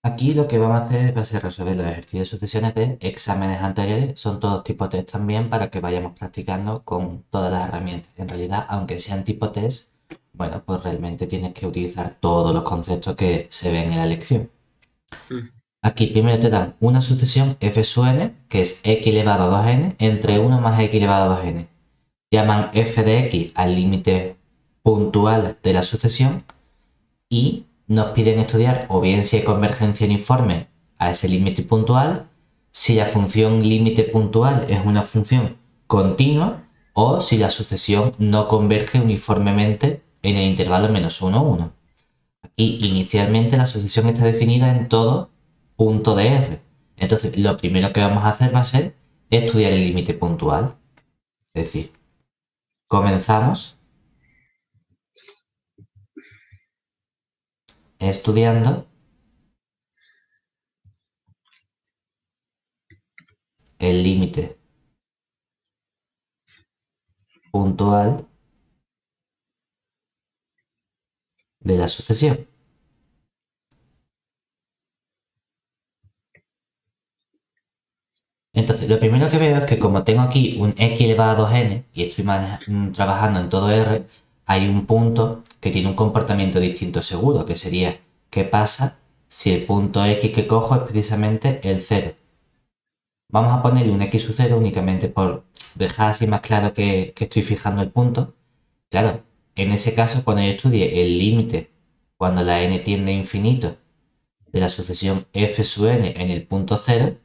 Aquí lo que vamos a hacer va a ser resolver los ejercicios de sucesiones de exámenes anteriores. Son todos tipo test también para que vayamos practicando con todas las herramientas. En realidad, aunque sean tipo test, bueno, pues realmente tienes que utilizar todos los conceptos que se ven en la lección. Mm. Aquí primero te dan una sucesión f sub n, que es x elevado a 2n, entre 1 más x elevado a 2n. Llaman f de x al límite puntual de la sucesión y nos piden estudiar o bien si hay convergencia uniforme a ese límite puntual, si la función límite puntual es una función continua o si la sucesión no converge uniformemente en el intervalo menos 1, 1. Aquí inicialmente la sucesión está definida en todo punto de R. Entonces lo primero que vamos a hacer va a ser estudiar el límite puntual. Es decir, comenzamos estudiando el límite puntual de la sucesión. Entonces, lo primero que veo es que como tengo aquí un x elevado a 2n y estoy trabajando en todo R, hay un punto que tiene un comportamiento distinto seguro, que sería qué pasa si el punto x que cojo es precisamente el 0. Vamos a ponerle un x sub 0 únicamente por dejar así más claro que estoy fijando el punto. Claro, en ese caso, cuando yo estudie el límite, cuando la n tiende a infinito, de la sucesión f sub n en el punto 0,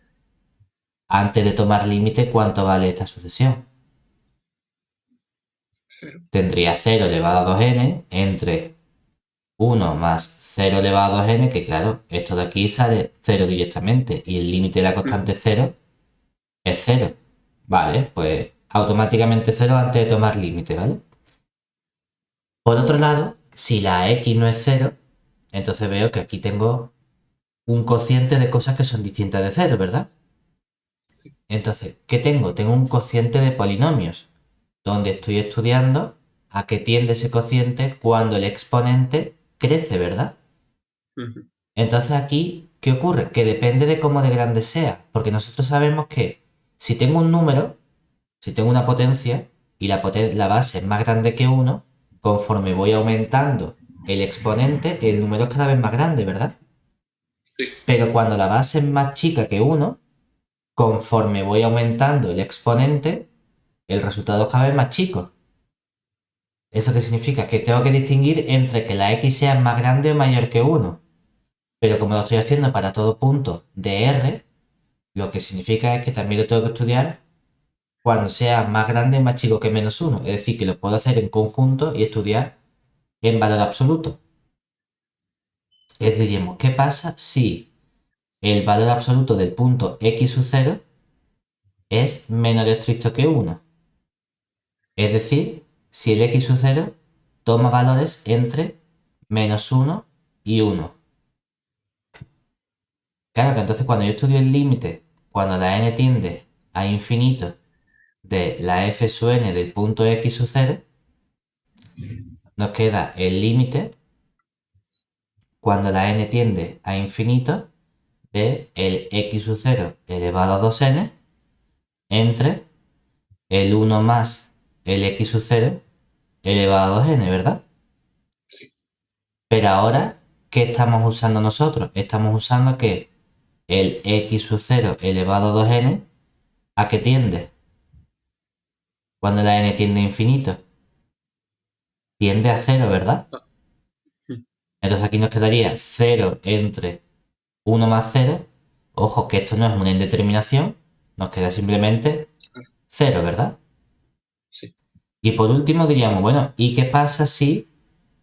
antes de tomar límite, ¿cuánto vale esta sucesión? Cero. Tendría 0 elevado a 2n entre 1 más 0 elevado a 2n, que claro, esto de aquí sale 0 directamente y el límite de la Mm. constante 0 es 0. Vale, pues automáticamente 0 antes de tomar límite, ¿vale? Por otro lado, si la x no es 0, entonces veo que aquí tengo un cociente de cosas que son distintas de 0, ¿verdad? Entonces, ¿qué tengo? Tengo un cociente de polinomios, donde estoy estudiando a qué tiende ese cociente cuando el exponente crece, ¿verdad? Ujú. Entonces aquí, ¿qué ocurre? Que depende de cómo de grande sea, porque nosotros sabemos que si tengo un número, si tengo una potencia y la base es más grande que 1, conforme voy aumentando el exponente, el número es cada vez más grande, ¿verdad? Sí. Pero cuando la base es más chica que 1, conforme voy aumentando el exponente, el resultado es cada vez más chico. ¿Eso qué significa? Que tengo que distinguir entre que la x sea más grande o mayor que 1. Pero como lo estoy haciendo para todo punto de R, lo que significa es que también lo tengo que estudiar cuando sea más grande o más chico que menos 1. Es decir, que lo puedo hacer en conjunto y estudiar en valor absoluto. Diríamos, ¿qué pasa si el valor absoluto del punto x sub 0 es menor o estricto que 1? Es decir, si el x sub 0 toma valores entre menos 1 y 1. Claro que entonces cuando yo estudio el límite, cuando la n tiende a infinito de la f sub n del punto x sub 0, nos queda el límite cuando la n tiende a infinito de el x sub 0 elevado a 2n entre el 1 más el x sub 0 elevado a 2n, ¿verdad? Sí. Pero ahora, ¿qué estamos usando nosotros? Estamos usando que el x sub 0 elevado a 2n, ¿a qué tiende? Cuando la n tiende a infinito. Tiende a 0, ¿verdad? Ah. Mm. Entonces aquí nos quedaría 0 entre 1 más 0. Ojo que esto no es una indeterminación, nos queda simplemente Ah. 0, ¿verdad? Sí. Y por último diríamos, bueno, ¿y qué pasa si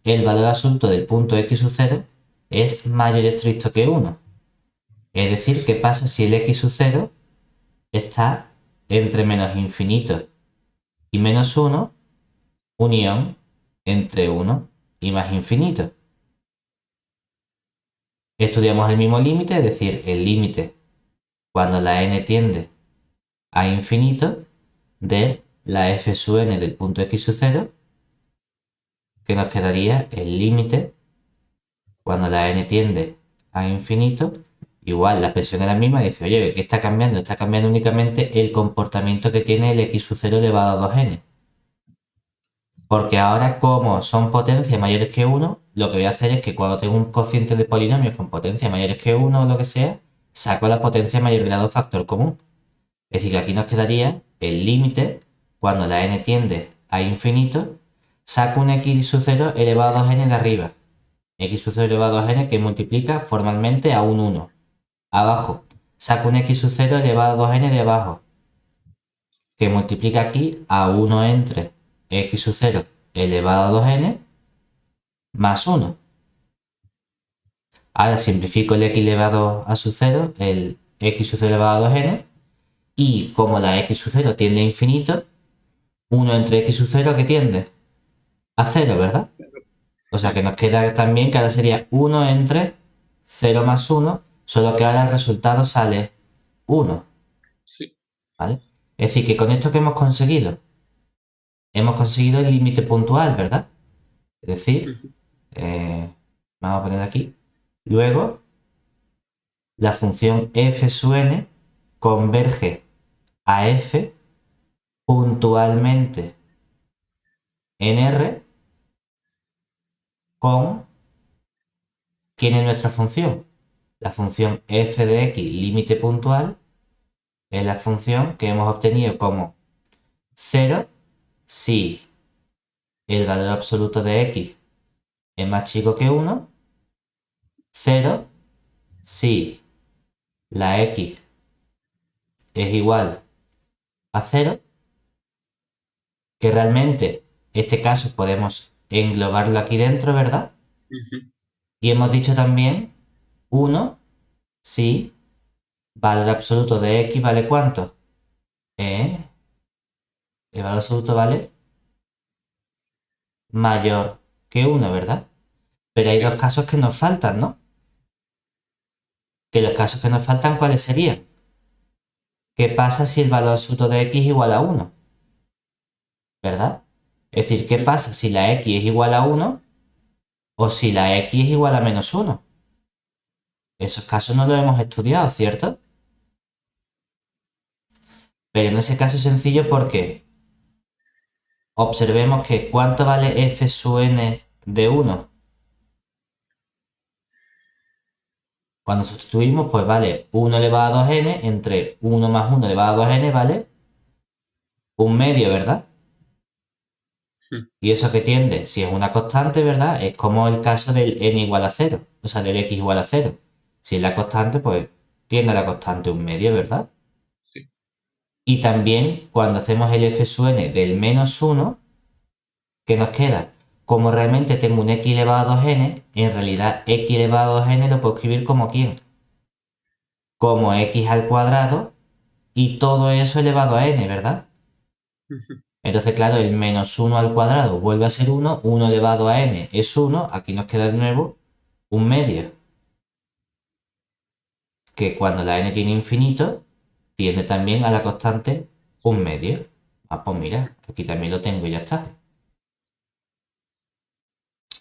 el valor absoluto del punto x sub 0 es mayor y estricto que 1? Es decir, ¿qué pasa si el x sub 0 está entre menos infinito y menos 1, unión entre 1 y más infinito? Estudiamos el mismo límite, es decir, el límite cuando la n tiende a infinito de la f sub n del punto x sub 0, que nos quedaría el límite cuando la n tiende a infinito igual la expresión es la misma, dice, oye, ¿qué está cambiando? Está cambiando únicamente el comportamiento que tiene el x sub 0 elevado a 2n. Porque ahora, como son potencias mayores que 1, lo que voy a hacer es que cuando tengo un cociente de polinomios con potencias mayores que 1 o lo que sea, saco la potencia mayor grado de factor común. Es decir, que aquí nos quedaría el límite, cuando la n tiende a infinito, saco un x sub 0 elevado a 2n de arriba. X sub 0 elevado a 2n que multiplica formalmente a un 1. Abajo, saco un x sub 0 elevado a 2n de abajo, que multiplica aquí a 1 entre x sub 0 elevado a 2n más 1. Ahora simplifico el x elevado a sub 0, el x sub 0 elevado a 2n, y como la x sub 0 tiende a infinito, 1 entre x sub 0 que tiende a 0, ¿verdad? O sea que nos queda también que ahora sería 1 entre 0 más 1, solo que ahora el resultado sale 1. Sí. ¿Vale? Es decir, que con esto que hemos conseguido el límite puntual, ¿verdad? Es decir, vamos a poner aquí. Luego, la función f sub n converge a f puntualmente en R con ¿quién es nuestra función? La función f de x límite puntual es la función que hemos obtenido como 0 si el valor absoluto de x es más chico que 1, 0 si la x es igual a 0, que realmente este caso podemos englobarlo aquí dentro, ¿verdad? Y hemos dicho también 1 si valor absoluto de x vale ¿cuánto? El valor absoluto vale mayor que 1, ¿verdad? Pero hay dos casos que nos faltan, ¿no? Que los casos que nos faltan, ¿cuáles serían? ¿Qué pasa si el valor absoluto de x es igual a 1? ¿Verdad? Es decir, ¿qué pasa si la x es igual a 1 o si la x es igual a menos 1? Esos casos no los hemos estudiado, ¿cierto? Pero en ese caso es sencillo porque observemos que ¿cuánto vale f sub n de 1? Cuando sustituimos, pues vale 1 elevado a 2n entre 1 más 1 elevado a 2n vale un medio, ¿verdad? Y eso que tiende, si es una constante, ¿verdad? Es como el caso del n igual a 0, o sea, del x igual a 0. Si es la constante, pues tiende a la constante un medio, ¿verdad? Sí. Y también cuando hacemos el f sub n del menos 1, ¿qué nos queda? Como realmente tengo un x elevado a 2n, en realidad x elevado a 2n lo puedo escribir como ¿quién? Como x al cuadrado y todo eso elevado a n, ¿verdad? Entonces, claro, el menos 1 al cuadrado vuelve a ser 1, 1 elevado a n es 1, aquí nos queda de nuevo un medio, que cuando la n tiene infinito, tiende también a la constante un medio. Ah, pues mira, aquí también lo tengo y ya está.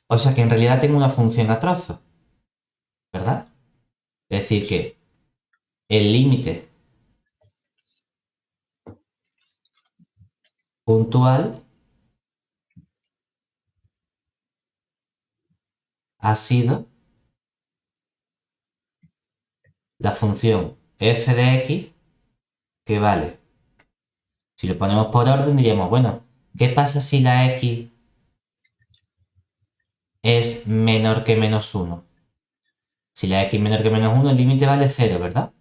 O sea que en realidad tengo una función a trozos, ¿verdad? Es decir, que el límite puntual ha sido la función f de x, que vale, si lo ponemos por orden diríamos, bueno, ¿qué pasa si la x es menor que menos 1? Si la x es menor que menos 1, el límite vale 0, ¿verdad?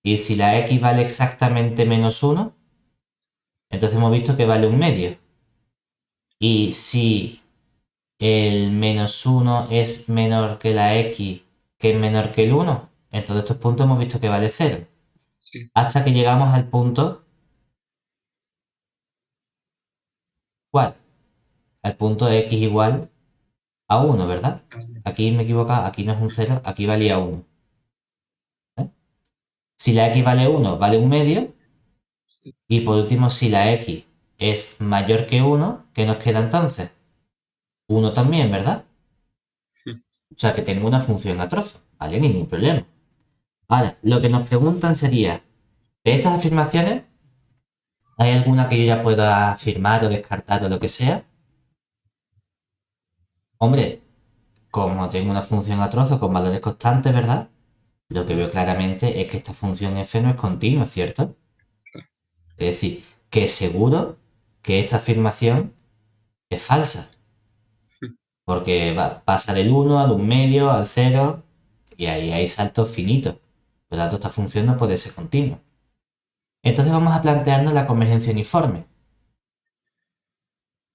Y si la x vale exactamente menos 1, entonces hemos visto que vale un medio. Y si el menos 1 es menor que la x, que es menor que el 1, en todos estos puntos hemos visto que vale 0. Sí. Hasta que llegamos al punto, ¿cuál? Al punto de x igual a 1, ¿verdad? Aquí me he equivocado, aquí no es un 0, aquí valía 1. Si la x vale 1, vale un medio. Y por último, si la x es mayor que 1, ¿qué nos queda entonces? 1 también, ¿verdad? O sea que tengo una función a trozo, ¿vale? Ningún problema. Ahora, lo que nos preguntan sería, de estas afirmaciones, ¿hay alguna que yo ya pueda afirmar o descartar o lo que sea? Hombre, como tengo una función a trozo con valores constantes, ¿verdad? Lo que veo claramente es que esta función f no es continua, ¿cierto? Es decir, que seguro que esta afirmación es falsa, porque pasa del 1 al 1 medio, al 0, y ahí hay saltos finitos. Por lo tanto, esta función no puede ser continua. Entonces vamos a plantearnos la convergencia uniforme.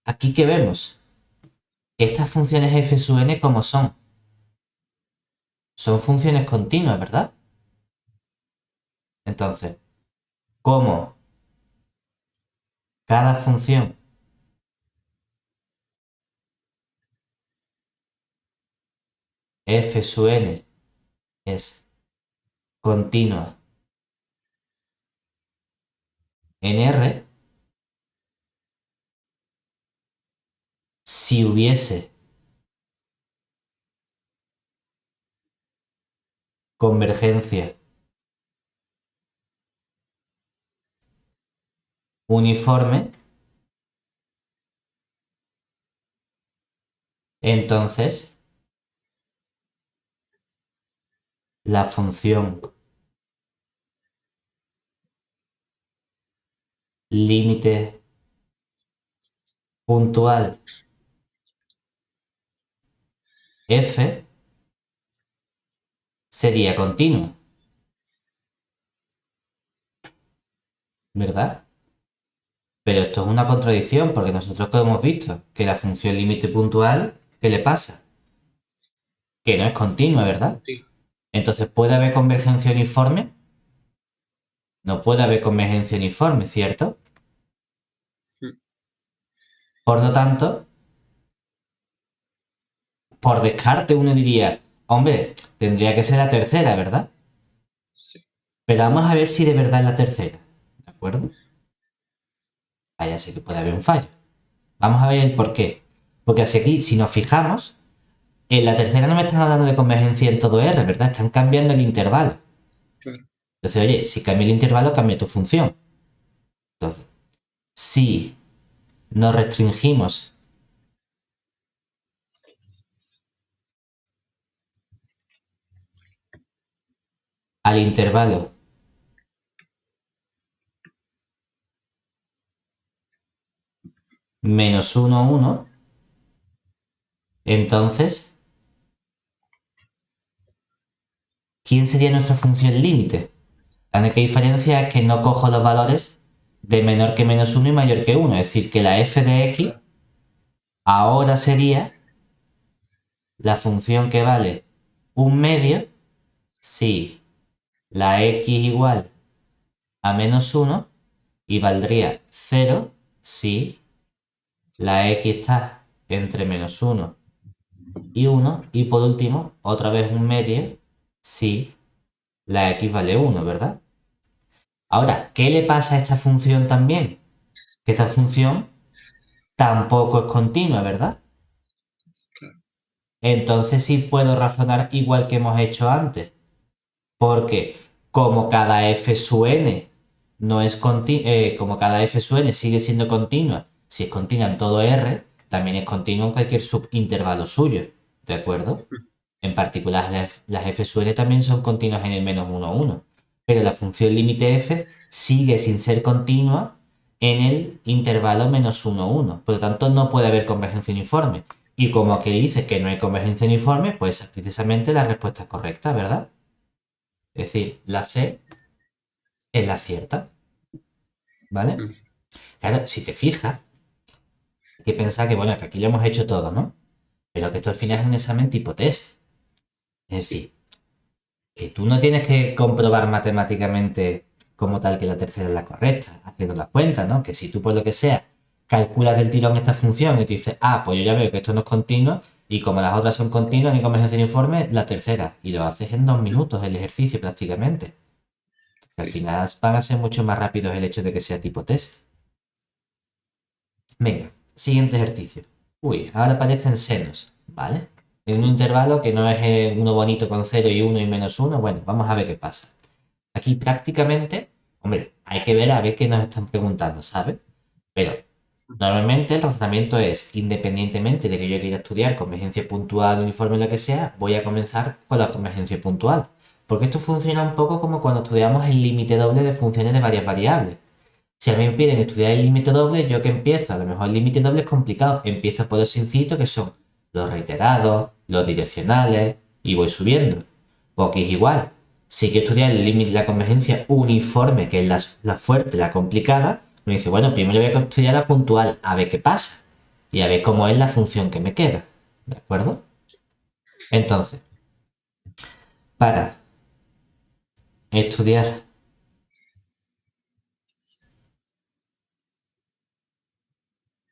Aquí que vemos que estas funciones f sub n como son funciones continuas, ¿verdad? Entonces, como cada función f sub n es continua en R, si hubiese convergencia uniforme, entonces la función límite puntual f sería continua, ¿verdad? Pero esto es una contradicción porque nosotros que hemos visto que la función límite puntual, ¿qué le pasa? Que no es continua, ¿verdad? Sí. Entonces, ¿puede haber convergencia uniforme? No puede haber convergencia uniforme, ¿cierto? Por lo tanto, por descarte uno diría, hombre, tendría que ser la tercera, ¿verdad? Sí. Pero vamos a ver si de verdad es la tercera, ¿de acuerdo? Ah, ya sé que puede haber un fallo. Vamos a ver el por qué. Porque así aquí, si nos fijamos, en la tercera no me están hablando de convergencia en todo R, ¿verdad? Están cambiando el intervalo. Claro. Entonces, oye, si cambia el intervalo, cambia tu función. Entonces, si nos restringimos al intervalo -1, entonces, ¿quién sería nuestra función límite? La única diferencia es que no cojo los valores de menor que -1 y mayor que 1. Es decir, que la f de x Claro. ahora sería la función que vale 1 medio si la x igual a -1 y valdría 0 si la x está entre -1 y 1 y por último otra vez 1 medio si la x vale 1, ¿verdad? Ahora, ¿qué le pasa a esta función también? Que esta función tampoco es continua, ¿verdad? Claro. Entonces sí puedo razonar igual que hemos hecho antes. Porque como cada f sub n no es como cada f sub n sigue siendo continua, si es continua en todo R, también es continua en cualquier subintervalo suyo. ¿De acuerdo? En particular, las f sub n también son continuas en el -1, 1. Pero la función límite f sigue sin ser continua en el intervalo -1, 1. Por lo tanto, no puede haber convergencia uniforme. Y como aquí dice que no hay convergencia uniforme, pues es precisamente la respuesta correcta, ¿verdad? Es decir, la C es la cierta, ¿vale? Claro, si te fijas, hay que pensar que, bueno, que aquí lo hemos hecho todo, ¿no? Pero que esto al final es un examen tipo test. Es decir, que tú no tienes que comprobar matemáticamente como tal que la tercera es la correcta, haciendo las cuentas, ¿no? Que si tú por lo que sea calculas del tirón esta función y te dices, ah, pues yo ya veo que esto no es continuo y como las otras son continuas ni convergencia uniforme, la tercera. Y lo haces en 2 minutos el ejercicio prácticamente. Al Sí. final van a ser mucho más rápidos el hecho de que sea tipo test. Venga, siguiente ejercicio. Uy, ahora aparecen senos, ¿vale? en un intervalo que no es uno bonito con 0 y 1 y menos 1. Bueno, vamos a ver qué pasa. Aquí prácticamente, hombre, hay que ver a ver qué nos están preguntando, ¿sabes? Pero normalmente el razonamiento es, independientemente de que yo quiera estudiar convergencia puntual, uniforme, lo que sea, voy a comenzar con la convergencia puntual. Porque esto funciona un poco como cuando estudiamos el límite doble de funciones de varias variables. Si a mí me piden estudiar el límite doble, yo que empiezo, a lo mejor el límite doble es complicado, empiezo por los sencillitos que son los reiterados, los direccionales, y voy subiendo. Porque es igual. Si quiero estudiar el límite, la convergencia uniforme, que es la fuerte, la complicada, me dice, bueno, primero voy a estudiar la puntual, a ver qué pasa. Y a ver cómo es la función que me queda. ¿De acuerdo? Entonces, para estudiar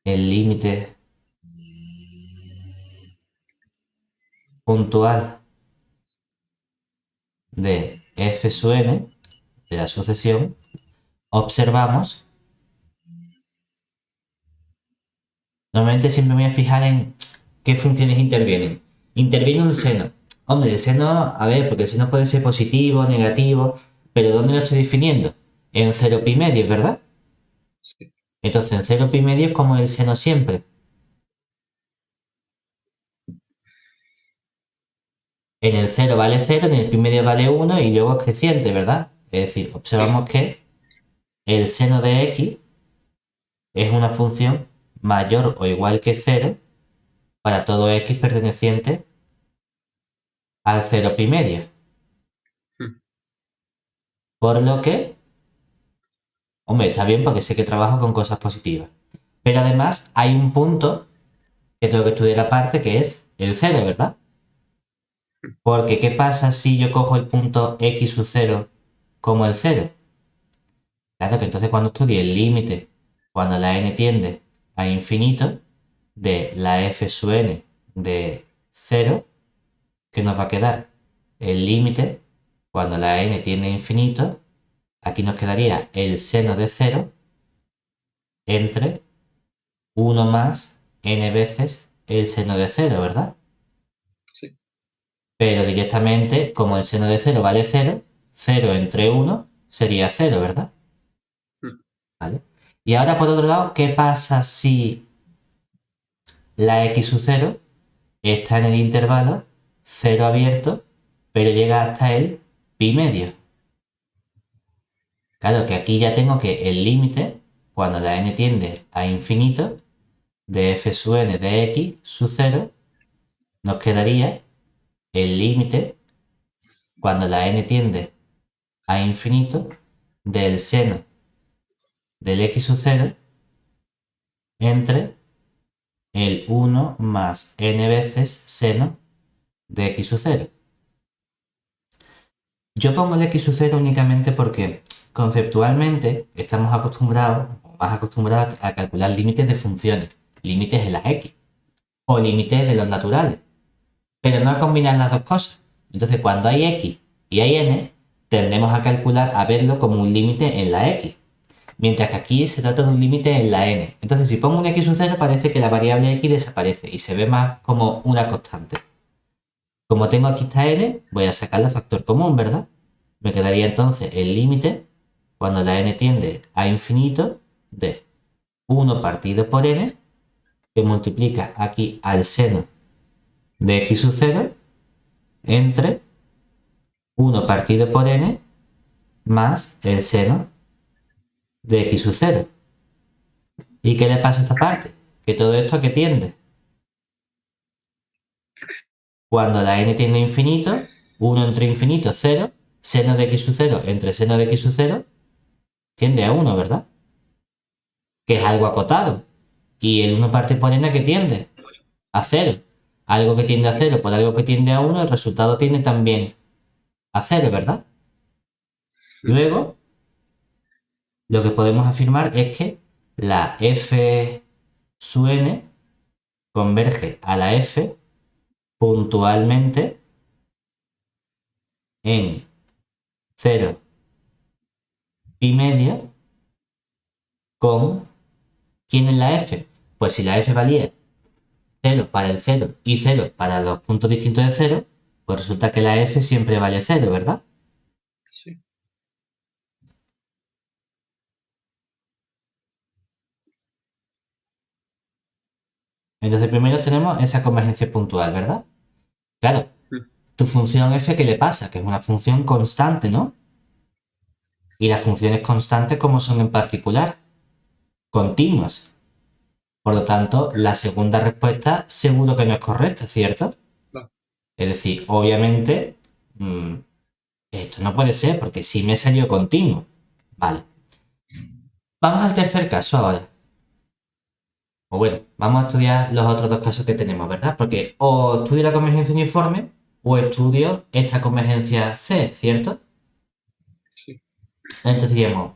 el límite puntual de f sub n, de la sucesión, observamos, normalmente siempre me voy a fijar en qué funciones intervienen. Interviene un seno. Hombre, el seno, a ver, porque el seno puede ser positivo, negativo, pero ¿dónde lo estoy definiendo? En 0 pi medio, ¿verdad? Sí. Entonces en 0 pi medio es como el seno siempre. En el 0 vale 0, en el pi medio vale 1 y luego es creciente, ¿verdad? Es decir, observamos que el seno de x es una función mayor o igual que 0 para todo x perteneciente al 0 pi medio. Por lo que, hombre, está bien porque sé que trabajo con cosas positivas. Pero además hay un punto que tengo que estudiar aparte que es el 0, ¿verdad? Porque ¿qué pasa si yo cojo el punto x sub 0 como el 0? Claro que entonces cuando estudie el límite, cuando la n tiende a infinito, de la f sub n de 0, ¿qué nos va a quedar? El límite, cuando la n tiende a infinito, aquí nos quedaría el seno de 0 entre 1 más n veces el seno de 0, ¿verdad? Sí. Pero directamente, como el seno de 0 vale 0, 0 entre 1 sería 0, ¿verdad? ¿Vale? Y ahora, por otro lado, ¿qué pasa si la x sub 0 está en el intervalo 0 abierto, pero llega hasta el pi medio? Claro que aquí ya tengo que el límite, cuando la n tiende a infinito, de f sub n de x sub 0, nos quedaría el límite, cuando la n tiende a infinito, del seno del x sub 0 entre el 1 más n veces seno de x sub 0. Yo pongo el x sub 0 únicamente porque conceptualmente estamos acostumbrados, más acostumbrados a calcular límites de funciones, límites en las x o límites de los naturales, pero no a combinar las dos cosas. Entonces, cuando hay x y hay n, tendemos a calcular, a verlo como un límite en la x, mientras que aquí se trata de un límite en la n. Entonces, si pongo un x sub 0, parece que la variable x desaparece y se ve más como una constante. Como tengo aquí esta n, voy a sacarle factor común, ¿verdad? Me quedaría entonces el límite, cuando la n tiende a infinito, de 1 partido por n, que multiplica aquí al seno de x sub 0, entre 1 partido por n más el seno de x sub 0. ¿Y qué le pasa a esta parte? Que todo esto que tiende. Cuando la n tiende a infinito, 1 entre infinito, 0, seno de x sub 0 entre seno de x sub 0, tiende a 1, ¿verdad? Que es algo acotado. Y el 1 parte por n que tiende a 0. Algo que tiende a 0 por algo que tiende a 1, el resultado tiende también a 0, ¿verdad? Luego, lo que podemos afirmar es que la f sub n converge a la f puntualmente en 0 pi medio con... ¿Quién es la f? Pues si la f valía 0 para el 0 y 0 para los puntos distintos de 0, pues resulta que la f siempre vale 0, ¿verdad? Sí. Entonces primero tenemos esa convergencia puntual, ¿verdad? Claro, Mm. tu función f, ¿qué le pasa? Que es una función constante, ¿no? Y las funciones constantes, ¿cómo son en particular? Continuas. Por lo tanto, la segunda respuesta seguro que no es correcta, ¿cierto? Claro. Es decir, obviamente, esto no puede ser porque sí me salió continuo. Vale. Vamos al tercer caso ahora. O bueno, vamos a estudiar los otros dos casos que tenemos, ¿verdad? Porque o estudio la convergencia uniforme o estudio esta convergencia C, ¿cierto? Sí. Entonces diríamos,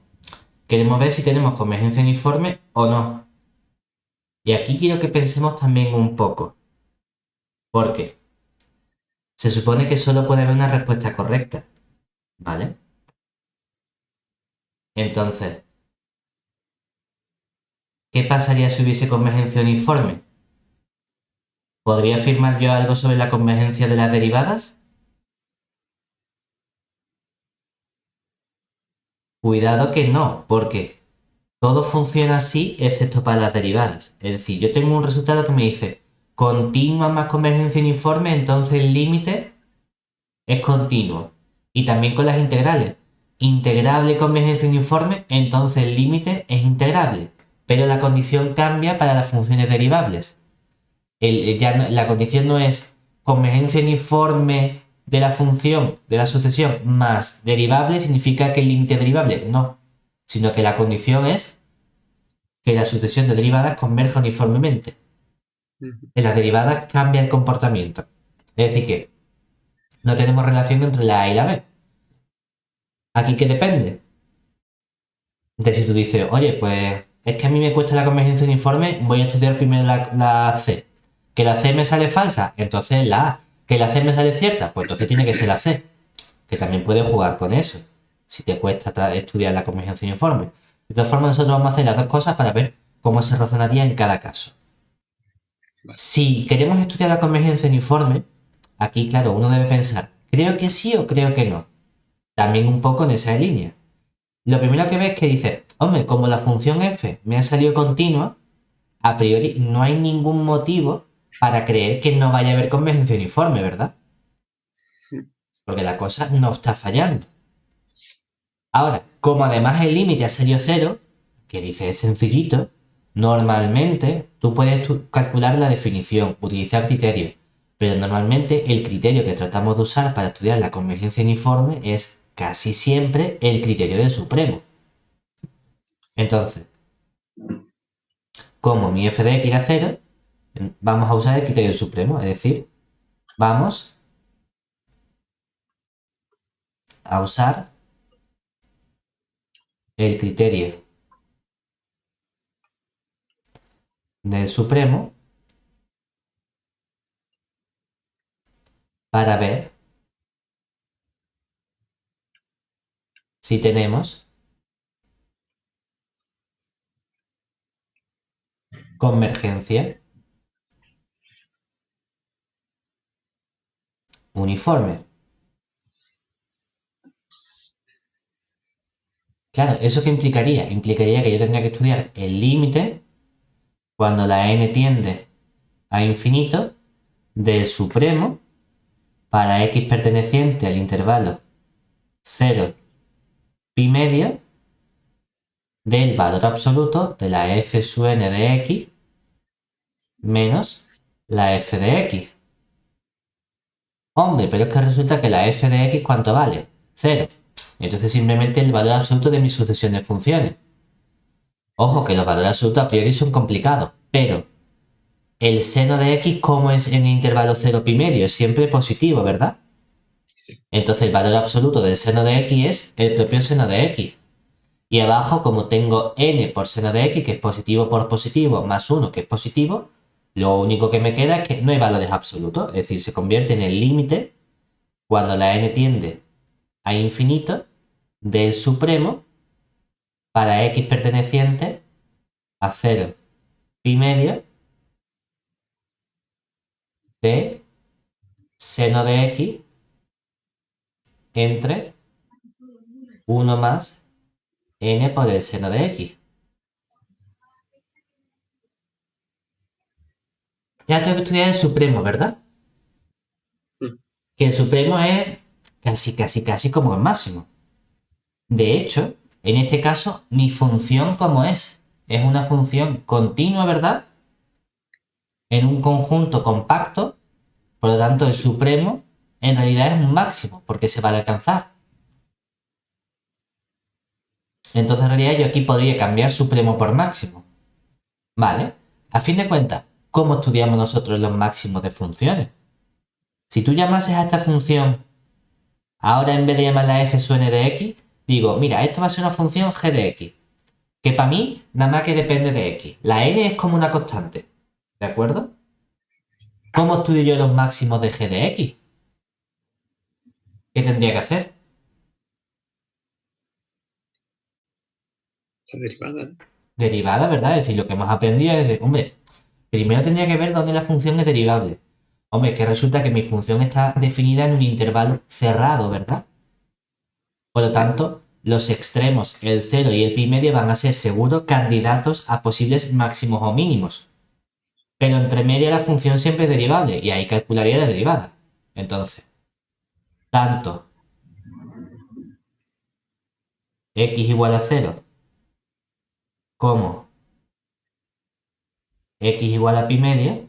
queremos ver si tenemos convergencia uniforme o no. Y aquí quiero que pensemos también un poco. ¿Por qué? Se supone que solo puede haber una respuesta correcta, ¿vale? Entonces, ¿qué pasaría si hubiese convergencia uniforme? ¿Podría afirmar yo algo sobre la convergencia de las derivadas? Cuidado que no, porque todo funciona así excepto para las derivadas. Es decir, yo tengo un resultado que me dice continua más convergencia uniforme, entonces el límite es continuo. Y también con las integrales. Integrable convergencia uniforme, entonces el límite es integrable. Pero la condición cambia para las funciones derivables. La condición no es convergencia uniforme de la función de la sucesión más derivable significa que el límite es derivable. No. Sino que la condición es que la sucesión de derivadas converja uniformemente. En las derivadas cambia el comportamiento. Es decir que no tenemos relación entre la A y la B. ¿Aquí qué depende? De si tú dices, oye, pues es que a mí me cuesta la convergencia uniforme, voy a estudiar primero la C. ¿Que la C me sale falsa? Entonces la A. ¿Que la C me sale cierta? Pues entonces tiene que ser la C. Que también puedes jugar con eso. Si te cuesta estudiar la convergencia uniforme. De todas formas, nosotros vamos a hacer las dos cosas para ver cómo se razonaría en cada caso. Vale. Si queremos estudiar la convergencia uniforme, aquí, claro, uno debe pensar, ¿creo que sí o creo que no? También un poco en esa línea. Lo primero que ves es que dice, hombre, como la función f me ha salido continua, a priori no hay ningún motivo para creer que no vaya a haber convergencia uniforme, ¿verdad? Porque la cosa no está fallando. Ahora, como además el límite ha salido 0, que dice es sencillito, normalmente tú puedes calcular la definición, utilizar criterios, pero normalmente el criterio que tratamos de usar para estudiar la convergencia uniforme es casi siempre el criterio del supremo. Entonces, como mi f de x era 0, vamos a usar el criterio del supremo, es decir, vamos a usar el criterio del supremo para ver si tenemos convergencia uniforme. Claro, ¿eso qué implicaría? Implicaría que yo tendría que estudiar el límite cuando la n tiende a infinito del supremo para x perteneciente al intervalo 0 pi medio del valor absoluto de la f sub n de x menos la f de x. Hombre, pero es que resulta que la f de x, ¿cuánto vale? 0. Entonces simplemente el valor absoluto de mi sucesión de funciones. Ojo que los valores absolutos a priori son complicados, pero el seno de x, ¿cómo es en el intervalo 0 pi medio? Es siempre positivo, ¿verdad? Sí. Entonces el valor absoluto del seno de x es el propio seno de x. Y abajo, como tengo n por seno de x, que es positivo por positivo, más 1, que es positivo, lo único que me queda es que no hay valores absolutos. Es decir, se convierte en el límite cuando la n tiende a infinito del supremo para x perteneciente a 0 pi medio de seno de x entre 1 más n por el seno de x. Ya tengo que estudiar el supremo, ¿verdad? Que el supremo es casi como el máximo. De hecho, en este caso, mi función como es una función continua, ¿verdad? En un conjunto compacto, por lo tanto el supremo en realidad es un máximo, porque se va a alcanzar. Entonces en realidad yo aquí podría cambiar supremo por máximo. ¿Vale? A fin de cuentas, ¿cómo estudiamos nosotros los máximos de funciones? Si tú llamases a esta función, ahora en vez de llamarla f sub n de x, digo, mira, esto va a ser una función g de x, que para mí nada más que depende de x. La n es como una constante, ¿de acuerdo? ¿Cómo estudio yo los máximos de g de x? ¿Qué tendría que hacer? La derivada, ¿no? Derivada, ¿verdad? Es decir, lo que hemos aprendido es de, hombre, primero tendría que ver dónde la función es derivable. Hombre, es que resulta que mi función está definida en un intervalo cerrado, ¿verdad? Por lo tanto, los extremos, el 0 y el pi medio, van a ser seguro candidatos a posibles máximos o mínimos. Pero entre media la función siempre es derivable y ahí calcularía la derivada. Entonces, tanto x igual a 0 como x igual a pi medio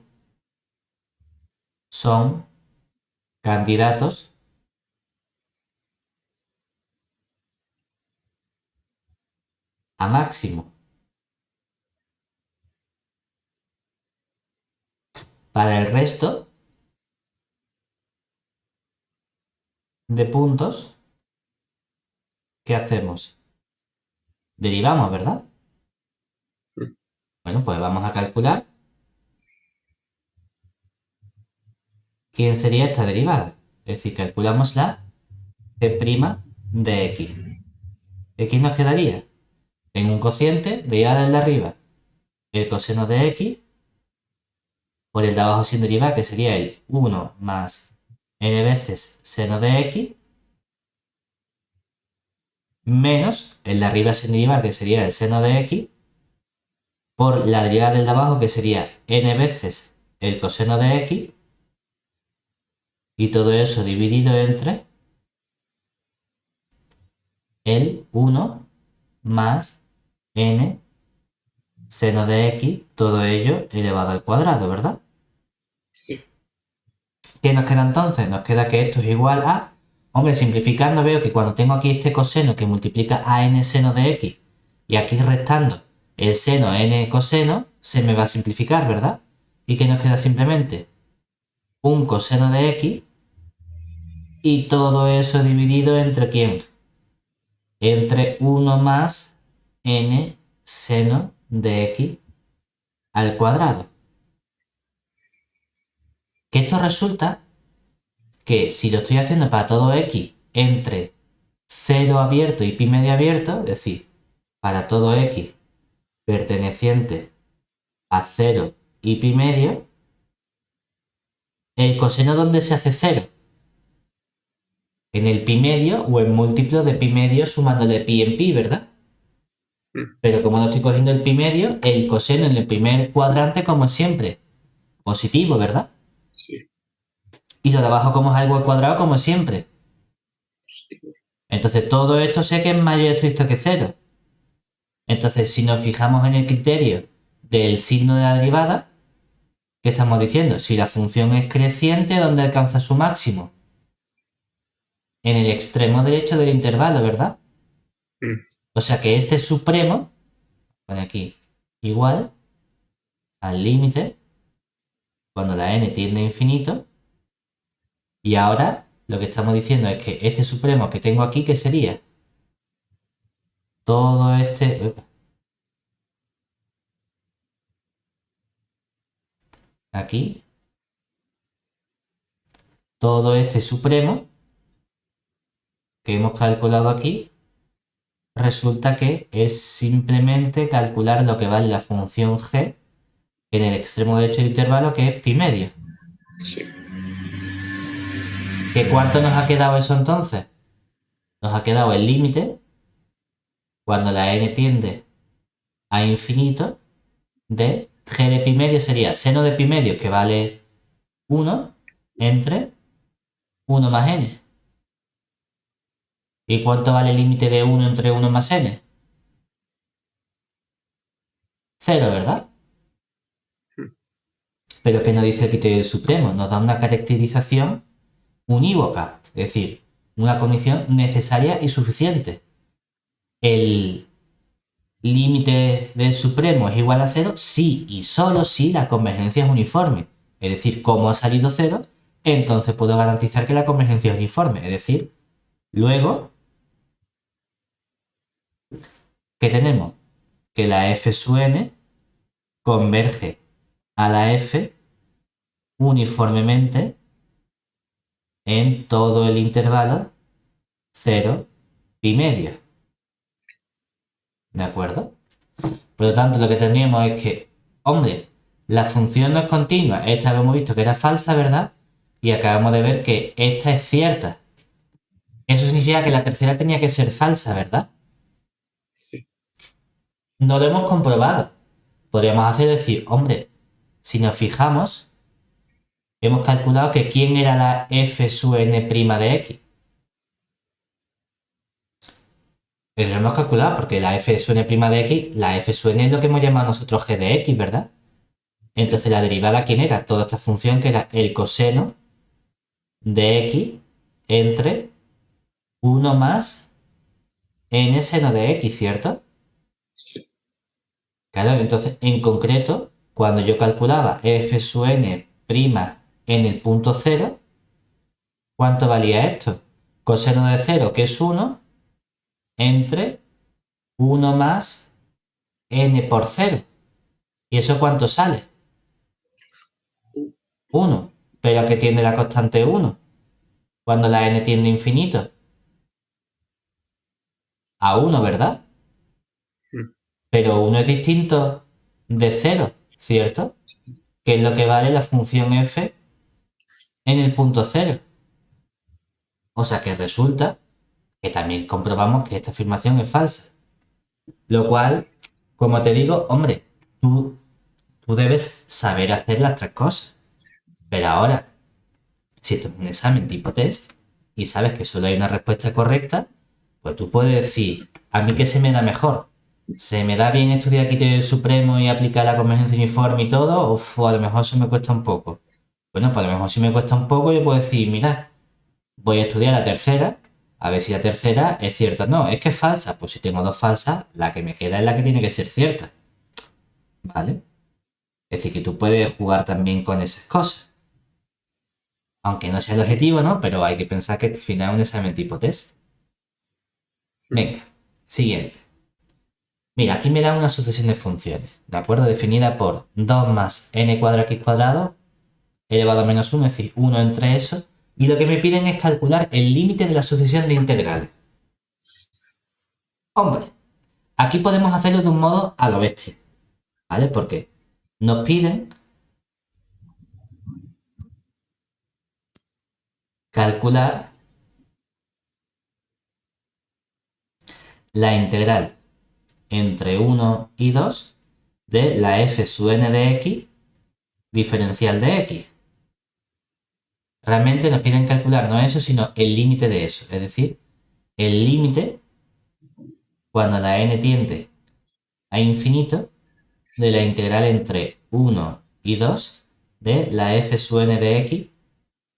son candidatos a máximo. Para el resto de puntos, ¿qué hacemos? Derivamos, ¿verdad? Bueno, pues vamos a calcular quién sería esta derivada. Es decir, calculamos la c' de x. ¿X nos quedaría? En un cociente, derivada del de arriba, el coseno de x, por el de abajo sin derivar, que sería el 1 más n veces seno de x, menos el de arriba sin derivar, que sería el seno de x, por la derivada del de abajo, que sería n veces el coseno de x, y todo eso dividido entre el 1 más n seno de x, todo ello elevado al cuadrado, ¿verdad? Sí. ¿Qué nos queda entonces? Nos queda que esto es igual a... Hombre, simplificando veo que cuando tengo aquí este coseno que multiplica a n seno de x y aquí restando el seno n coseno, se me va a simplificar, ¿verdad? ¿Y qué nos queda simplemente? Un coseno de x y todo eso dividido entre ¿quién? Entre 1 más n seno de x al cuadrado. Que esto resulta que si lo estoy haciendo para todo x entre 0 abierto y pi medio abierto, es decir, para todo x perteneciente a 0 y pi medio, el coseno ¿dónde se hace 0? En el pi medio o en múltiplo de pi medio sumándole pi en pi, ¿verdad? Pero como no estoy cogiendo el pi medio, el coseno en el primer cuadrante, como siempre, positivo, ¿verdad? Sí. Y lo de abajo como es algo al cuadrado, como siempre. Positivo. Entonces todo esto sé que es mayor estricto que 0. Entonces si nos fijamos en el criterio del signo de la derivada, ¿qué estamos diciendo? Si la función es creciente, ¿dónde alcanza su máximo? En el extremo derecho del intervalo, ¿verdad? O sea que este supremo, pone aquí, igual al límite, cuando la n tiende a infinito, y ahora lo que estamos diciendo es que este supremo que tengo aquí, ¿qué sería? Todo este... Aquí. Todo este supremo que hemos calculado aquí, resulta que es simplemente calcular lo que vale la función g en el extremo derecho del intervalo, que es pi medio. Sí. ¿Que cuánto nos ha quedado eso entonces? Nos ha quedado el límite cuando la n tiende a infinito de g de pi medio sería seno de pi medio que vale 1 entre 1 más n. ¿Y cuánto vale el límite de 1 entre 1 más n? 0, ¿verdad? Pero que nos dice el criterio supremo, nos da una caracterización unívoca, es decir, una condición necesaria y suficiente. El límite del supremo es igual a 0 si y solo si la convergencia es uniforme. Es decir, como ha salido 0, entonces puedo garantizar que la convergencia es uniforme. Es decir, luego, ¿qué tenemos? Que la f sub n converge a la f uniformemente en todo el intervalo 0, pi medio. ¿De acuerdo? Por lo tanto, lo que tendríamos es que, hombre, la función no es continua. Esta habíamos visto que era falsa, ¿verdad? Y acabamos de ver que esta es cierta. Eso significa que la tercera tenía que ser falsa, ¿verdad? Sí. No lo hemos comprobado. Podríamos hacer decir, hombre, si nos fijamos, hemos calculado que quién era la f sub n' de x. Lo hemos calculado porque la f sub n' de x, la f sub n es lo que hemos llamado nosotros g de x, ¿verdad? Entonces la derivada, ¿quién era? Toda esta función que era el coseno de x entre 1 más n seno de x, ¿cierto? Sí. Claro, entonces en concreto, cuando yo calculaba f sub n' en el punto 0, ¿cuánto valía esto? Coseno de 0, que es 1, entre 1 más n por 0. ¿Y eso cuánto sale? 1. Pero que tiende la constante 1. Cuando la n tiende a infinito. A 1, ¿verdad? Pero 1 es distinto de 0, ¿cierto? Que es lo que vale la función f en el punto 0. O sea que resulta que también comprobamos que esta afirmación es falsa. Lo cual, como te digo, hombre, tú debes saber hacer las tres cosas. Pero ahora, si esto es un examen tipo test y sabes que solo hay una respuesta correcta, pues tú puedes decir, ¿a mí qué se me da mejor? ¿Se me da bien estudiar criterio supremo y aplicar la convergencia uniforme y todo? O a lo mejor eso me cuesta un poco. Bueno, pues a lo mejor si me cuesta un poco, yo puedo decir, mira, voy a estudiar la tercera, a ver si la tercera es cierta. No, es que es falsa. Pues si tengo dos falsas, la que me queda es la que tiene que ser cierta. ¿Vale? Es decir, que tú puedes jugar también con esas cosas. Aunque no sea el objetivo, ¿no? Pero hay que pensar que al final es un examen tipo test. Venga, siguiente. Mira, aquí me da una sucesión de funciones, ¿de acuerdo? Definida por 2 más n cuadrado x cuadrado elevado a menos 1, es decir, 1 entre eso. Y lo que me piden es calcular el límite de la sucesión de integrales. Hombre, aquí podemos hacerlo de un modo a lo bestia, ¿vale? Porque nos piden calcular la integral entre 1 y 2 de la f sub n de x diferencial de x. Realmente nos piden calcular no eso, sino el límite de eso. Es decir, el límite cuando la n tiende a infinito de la integral entre 1 y 2 de la f sub n de x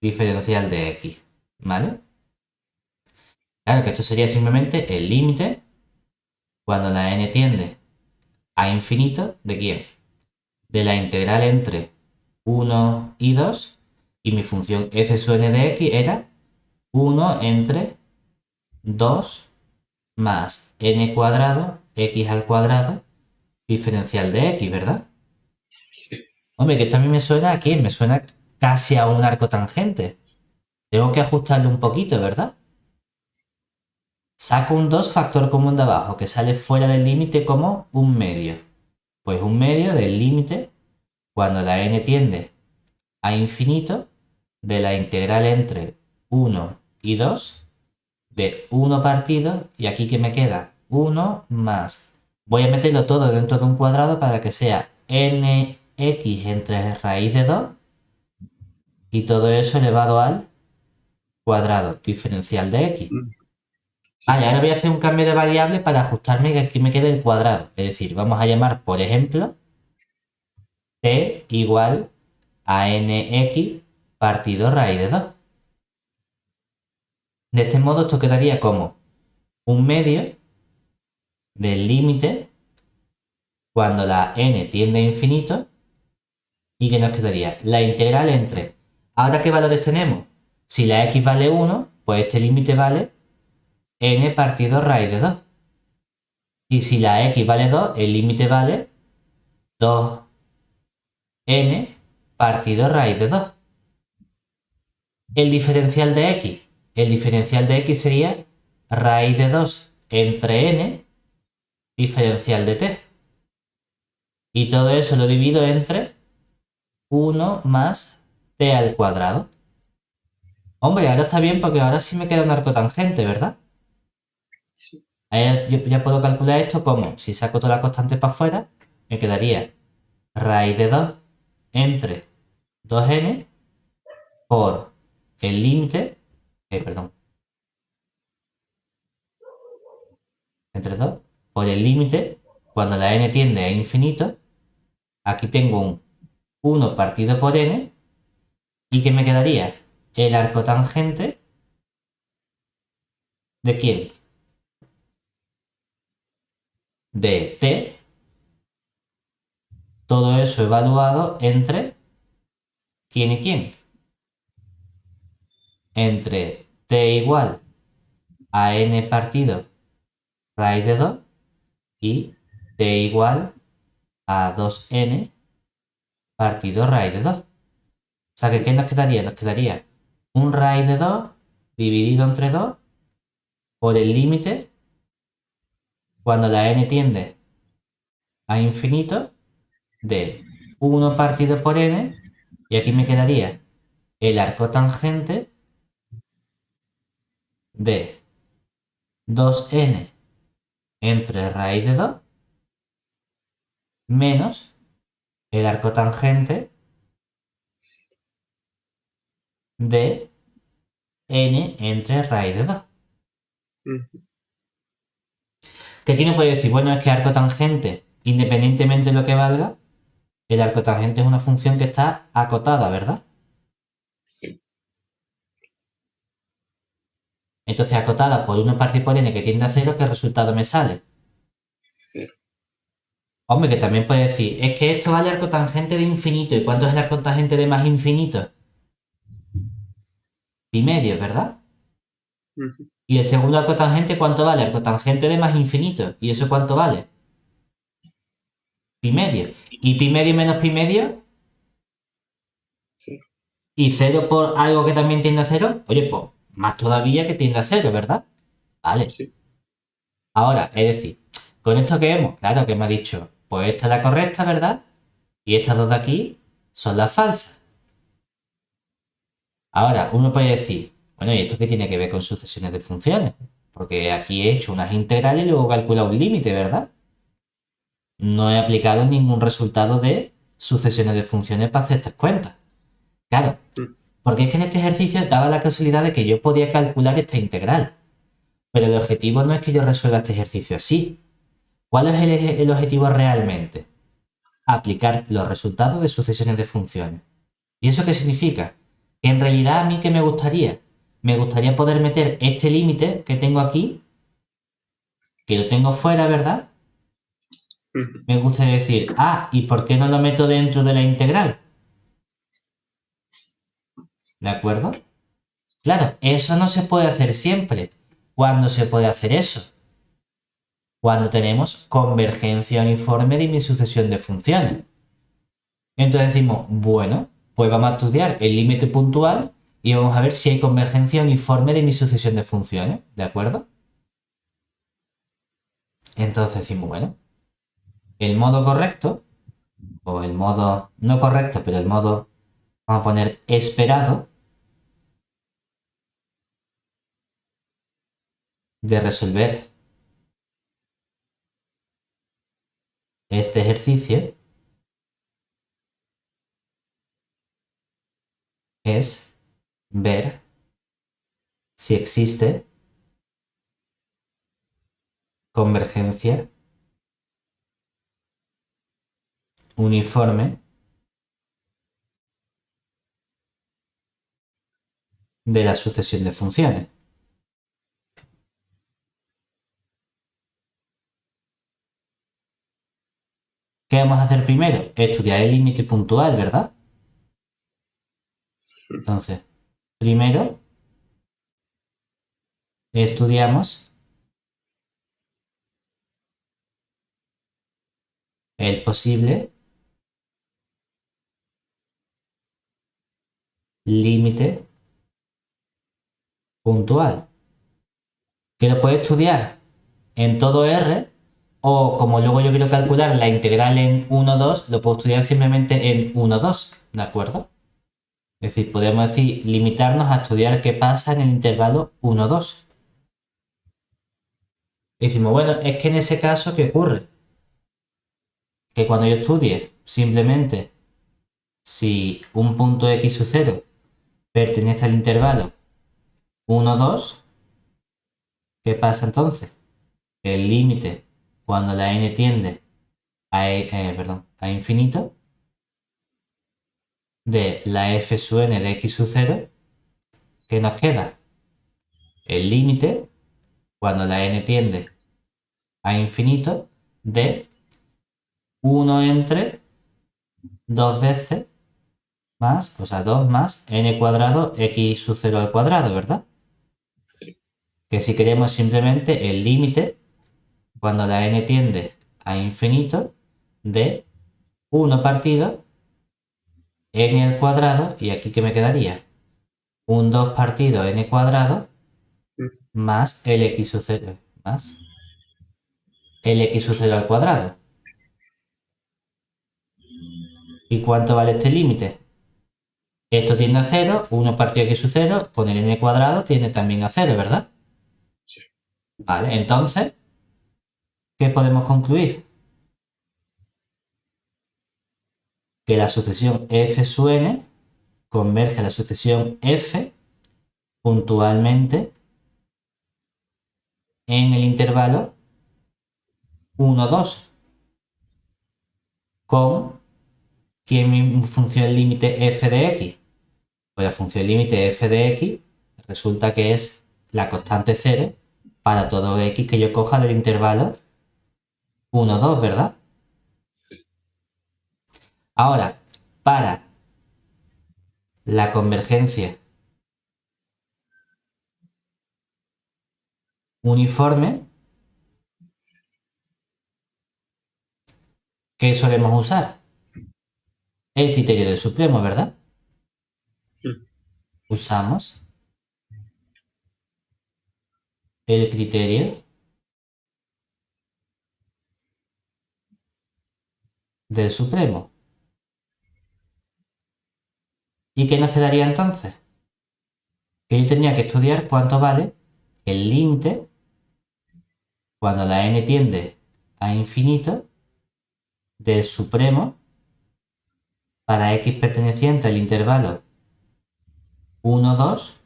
diferencial de x. ¿Vale? Claro que esto sería simplemente el límite cuando la n tiende a infinito, ¿de quién? De la integral entre 1 y 2, y mi función f sub n de x era 1 entre 2 más n cuadrado x al cuadrado diferencial de x, ¿verdad? Sí. Hombre, que esto a mí me suena a qué? Me suena casi a un arco tangente. Tengo que ajustarlo un poquito, ¿verdad? Saco un 2 factor común de abajo, que sale fuera del límite como un medio. Pues un medio del límite, cuando la n tiende a infinito, de la integral entre 1 y 2 de 1 partido, y aquí que me queda 1 más. Voy a meterlo todo dentro de un cuadrado para que sea nx entre raíz de 2 y todo eso elevado al cuadrado diferencial de x. Sí. Vale, ahora voy a hacer un cambio de variable para ajustarme que aquí me quede el cuadrado. Es decir, vamos a llamar, por ejemplo, t igual a nx partido raíz de 2. De este modo esto quedaría como un medio del límite cuando la n tiende a infinito, y que nos quedaría la integral entre... ¿Ahora qué valores tenemos? Si la x vale 1, pues este límite vale n partido raíz de 2. Y si la x vale 2, el límite vale 2n partido raíz de 2. El diferencial de x. El diferencial de x sería raíz de 2 entre n diferencial de t. Y todo eso lo divido entre 1 más t al cuadrado. Hombre, ahora está bien porque ahora sí me queda un arco tangente, ¿verdad? Sí. Ahí yo ya puedo calcular esto como, si saco toda la constante para afuera, me quedaría raíz de 2 entre 2n por el límite, perdón, entre 2 por el límite, cuando la n tiende a infinito, aquí tengo un 1 partido por n, y que me quedaría el arco tangente de quién? De t, todo eso evaluado entre quién y quién. Entre t igual a n partido raíz de 2 y t igual a 2n partido raíz de 2. O sea que ¿qué nos quedaría? Nos quedaría un raíz de 2 dividido entre 2 por el límite cuando la n tiende a infinito de 1 partido por n, y aquí me quedaría el arco tangente de 2n entre raíz de 2 menos el arco tangente de n entre raíz de 2. Que aquí no puede decir, bueno, es que arco tangente, independientemente de lo que valga, el arco tangente es una función que está acotada, ¿verdad? Sí. Entonces, acotada por 1 partido por n que tiende a 0, ¿qué resultado me sale? 0. Hombre, que también puede decir, es que esto vale arco tangente de infinito. ¿Y cuánto es el arco tangente de más infinito? Pi medio, ¿verdad? Y el segundo arco tangente, ¿cuánto vale? Arco tangente de más infinito. ¿Y eso cuánto vale? Pi medio. ¿Y pi medio menos pi medio? 0. ¿Y 0 por algo que también tiende a 0? Oye, pues más todavía que tiende a 0, ¿verdad? Vale. Sí. Ahora, es decir, con esto que vemos, claro que me ha dicho, pues esta es la correcta, ¿verdad? Y estas dos de aquí son las falsas. Ahora, uno puede decir, bueno, ¿y esto qué tiene que ver con sucesiones de funciones? Porque aquí he hecho unas integrales y luego he calculado un límite, ¿verdad? No he aplicado ningún resultado de sucesiones de funciones para hacer estas cuentas. Claro, porque es que en este ejercicio daba la casualidad de que yo podía calcular esta integral. Pero el objetivo no es que yo resuelva este ejercicio así. ¿Cuál es el objetivo realmente? Aplicar los resultados de sucesiones de funciones. ¿Y eso qué significa? Que en realidad a mí ¿qué me gustaría? Me gustaría poder meter este límite que tengo aquí, que lo tengo fuera, ¿verdad? Me gusta decir, ¿y por qué no lo meto dentro de la integral? ¿De acuerdo? Claro, eso no se puede hacer siempre. ¿Cuándo se puede hacer eso? Cuando tenemos convergencia uniforme de mi sucesión de funciones. Entonces decimos, bueno, pues vamos a estudiar el límite puntual y vamos a ver si hay convergencia uniforme de mi sucesión de funciones, ¿de acuerdo? Entonces decimos, bueno, el modo correcto, o el modo no correcto, pero el modo, vamos a poner esperado, de resolver este ejercicio es ver si existe convergencia uniforme de la sucesión de funciones. ¿Qué vamos a hacer primero? Estudiar el límite puntual, ¿verdad? Entonces, primero estudiamos el posible límite puntual, que lo puedo estudiar en todo R, o como luego yo quiero calcular la integral en 1, 2, lo puedo estudiar simplemente en 1, 2, ¿de acuerdo? Es decir, podemos decir, limitarnos a estudiar qué pasa en el intervalo 1, 2. Y decimos, bueno, es que en ese caso, ¿qué ocurre? Que cuando yo estudie simplemente si un punto x sub 0 pertenece al intervalo 1, 2, ¿qué pasa entonces? El límite cuando la n tiende a infinito de la f sub n de x sub 0, ¿qué nos queda? El límite cuando la n tiende a infinito de 1 entre 2 veces más, o sea, 2 más n cuadrado x sub 0 al cuadrado, ¿verdad? Que si queremos simplemente el límite cuando la n tiende a infinito de 1 partido n al cuadrado, y aquí ¿qué me quedaría? Un 2 partido n cuadrado más el x sub 0 más el x sub 0 al cuadrado. ¿Y cuánto vale este límite? Esto tiende a 0, 1 partido x sub 0 con el n cuadrado tiende también a 0, ¿verdad? Sí. Vale, entonces, ¿qué podemos concluir? Que la sucesión f sub n converge a la sucesión f puntualmente en el intervalo 1, 2, con ¿qué función límite f de x? Pues la función límite f de x resulta que es la constante 0 para todo x que yo coja del intervalo 1, 2, ¿verdad? Ahora, para la convergencia uniforme, ¿qué solemos usar? El criterio del supremo, ¿verdad? Usamos el criterio del supremo. ¿Y qué nos quedaría entonces? Que yo tenía que estudiar cuánto vale el límite cuando la n tiende a infinito del supremo para x perteneciente al intervalo 1, 2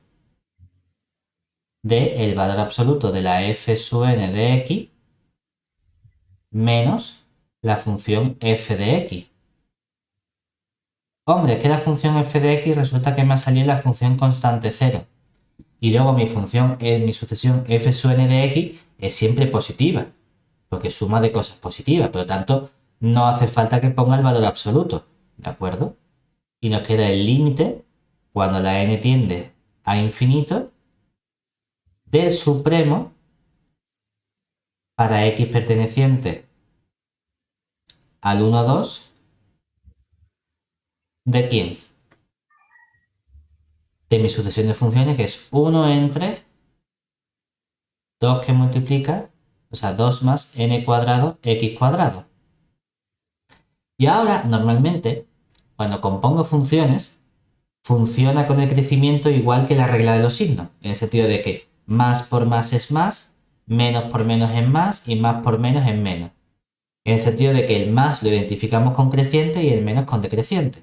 del valor absoluto de la f sub n de x menos la función f de x. Hombre, es que la función f de x resulta que me ha salido la función constante 0. Y luego mi sucesión f sub n de x es siempre positiva, porque suma de cosas positivas, por lo tanto no hace falta que ponga el valor absoluto, ¿de acuerdo? Y nos queda el límite cuando la n tiende a infinito del supremo para x perteneciente al 1, 2, ¿de quién? De mi sucesión de funciones, que es 1 entre 2 que multiplica, o sea, 2 más n cuadrado x cuadrado. Y ahora, normalmente, cuando compongo funciones, funciona con el crecimiento igual que la regla de los signos, en el sentido de que más por más es más, menos por menos es más y más por menos es menos. En el sentido de que el más lo identificamos con creciente y el menos con decreciente.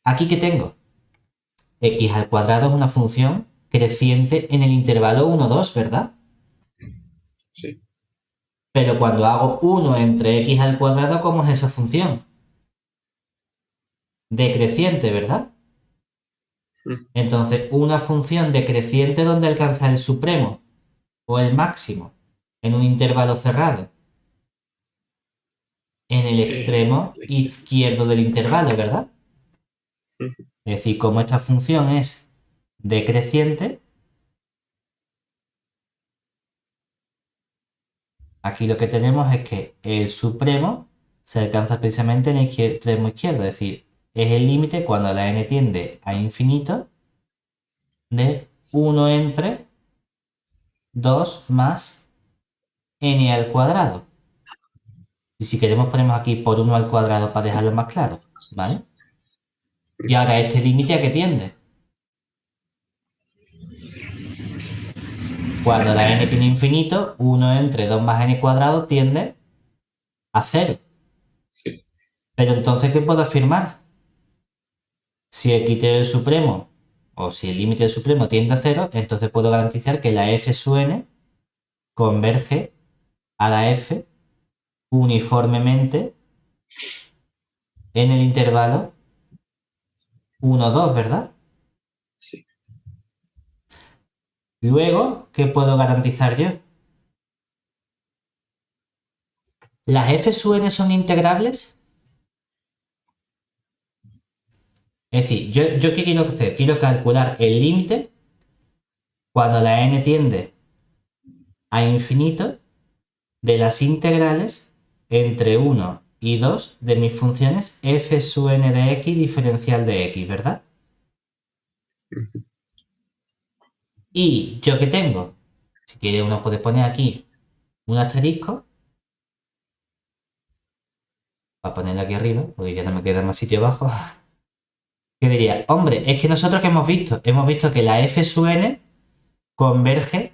¿Aquí qué tengo? X al cuadrado es una función creciente en el intervalo 1, 2, ¿verdad? Sí. Pero cuando hago 1 entre x al cuadrado, ¿cómo es esa función? Decreciente, ¿verdad? Entonces, una función decreciente ¿dónde alcanza el supremo o el máximo en un intervalo cerrado? En el extremo La izquierda. izquierdo del intervalo, ¿verdad? Ujú. Es decir, como esta función es decreciente, aquí lo que tenemos es que el supremo se alcanza precisamente en el extremo izquierdo, es decir, es el límite cuando la n tiende a infinito de 1 entre 2 más n al cuadrado. Y si queremos ponemos aquí por 1 al cuadrado para dejarlo más claro, ¿vale? Y ahora este límite ¿a qué tiende? Cuando la n tiene infinito, 1 entre 2 más n cuadrado tiende a 0. Sí. Pero entonces, ¿qué puedo afirmar? Si el criterio del supremo o si el límite del supremo tiende a 0, entonces puedo garantizar que la f sub n converge a la f uniformemente en el intervalo 1, 2, ¿verdad? Sí. Luego, ¿qué puedo garantizar yo? ¿Las f sub n son integrables? Es decir, ¿yo qué quiero hacer? Quiero calcular el límite cuando la n tiende a infinito de las integrales entre 1 y 2 de mis funciones f sub n de x diferencial de x, ¿verdad? Ujú. Y yo que tengo, si quiere uno puede poner aquí un asterisco, para ponerlo aquí arriba, porque ya no me queda más sitio abajo, que diría, hombre, es que nosotros que hemos visto que la f sub n converge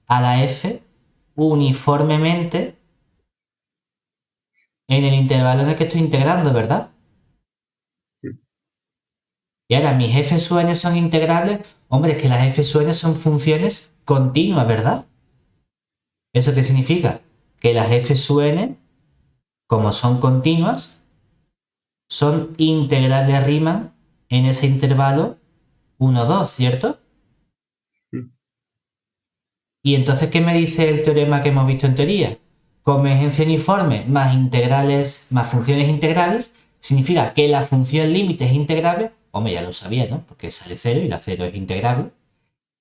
a la f uniformemente en el intervalo en el que estoy integrando, ¿verdad? Y ahora, mis f sub n son integrables. Hombre, es que las f sub n son funciones continuas, ¿verdad? ¿Eso qué significa? Que las f sub n, como son continuas, son integrales de Riemann en ese intervalo 1, 2, ¿cierto? Y entonces, ¿qué me dice el teorema que hemos visto en teoría? Convergencia uniforme más integrales, más funciones integrales, significa que la función límite es integrable. Hombre, ya lo sabía, ¿no? Porque sale 0 y la 0 es integrable.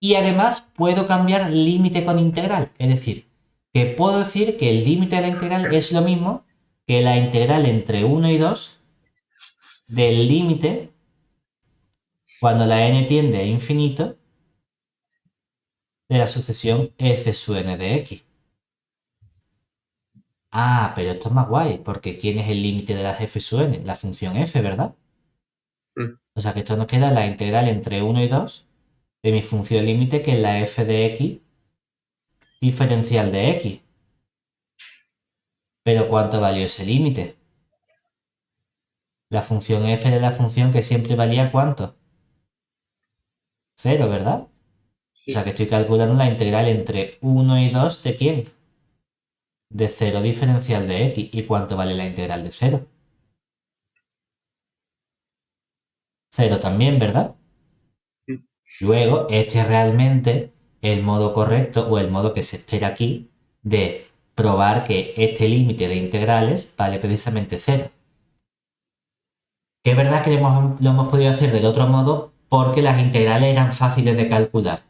Y además puedo cambiar límite con integral. Es decir, que puedo decir que el límite de la integral es lo mismo que la integral entre 1 y 2 del límite cuando la n tiende a infinito de la sucesión f sub n de x. Ah, pero esto es más guay, porque ¿quién es el límite de la f sub n? La función f, ¿verdad? Mm. O sea que esto nos queda la integral entre 1 y 2 de mi función límite, que es la f de x diferencial de x. Pero ¿cuánto valió ese límite? La función f de la función que siempre valía ¿cuánto? 0, ¿verdad? O sea Sí. que estoy calculando la integral entre 1 y 2 ¿de quién? De 0 diferencial de x. ¿Y cuánto vale la integral de 0? 0 también, ¿verdad? Mm. Luego, este es realmente el modo correcto o el modo que se espera aquí de probar que este límite de integrales vale precisamente 0. Que es verdad que lo hemos podido hacer del otro modo porque las integrales eran fáciles de calcular.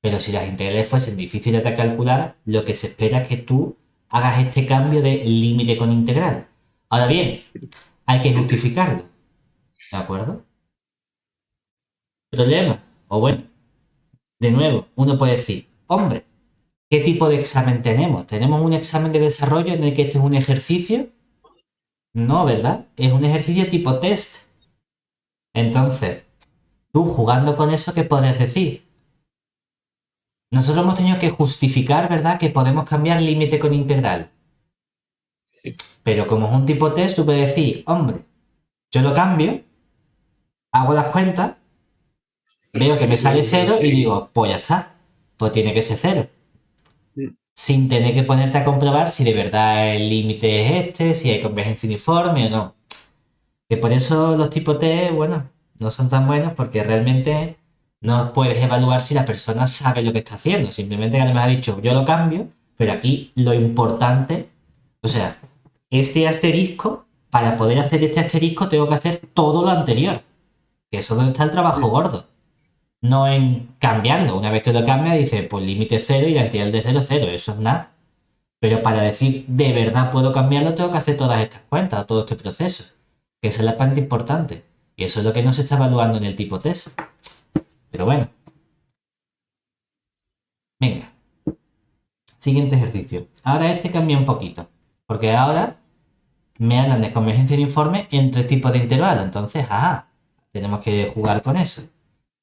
Pero si las integrales fuesen difíciles de calcular, lo que se espera es que tú hagas este cambio de límite con integral. Ahora bien, hay que justificarlo. ¿De acuerdo? Problema. O bueno, de nuevo, uno puede decir, hombre, ¿qué tipo de examen tenemos? ¿Tenemos un examen de desarrollo en el que este es un ejercicio? No, ¿verdad? Es un ejercicio tipo test. Entonces, tú jugando con eso, ¿qué podrías decir? nosotros hemos tenido que justificar, ¿verdad?, que podemos cambiar límite con integral. Sí. Pero como es un tipo test, tú puedes decir, hombre, yo lo cambio, hago las cuentas, veo que me sale 0 y digo, pues ya está, pues tiene que ser 0. Mm, Sin tener que ponerte a comprobar si de verdad el límite es este, si hay convergencia uniforme o no. Que por eso los tipos T, bueno, no son tan buenos porque realmente no puedes evaluar si la persona sabe lo que está haciendo. Simplemente que además ha dicho, yo lo cambio, pero aquí lo importante, o sea, este asterisco, para poder hacer este asterisco tengo que hacer todo lo anterior. Que eso es donde está el trabajo mm, gordo. No en cambiarlo. Una vez que lo cambia, dice, pues límite 0 y la entidad de 0 0. Eso es nada. Pero para decir de verdad puedo cambiarlo, tengo que hacer todas estas cuentas, todo este proceso. Que esa es la parte importante. Y eso es lo que no se está evaluando en el tipo test. Pero bueno. Venga. Siguiente ejercicio. Ahora este cambia un poquito. Porque ahora me hablan de convergencia uniforme entre tipos de intervalo. Entonces, ajá, tenemos que jugar con eso.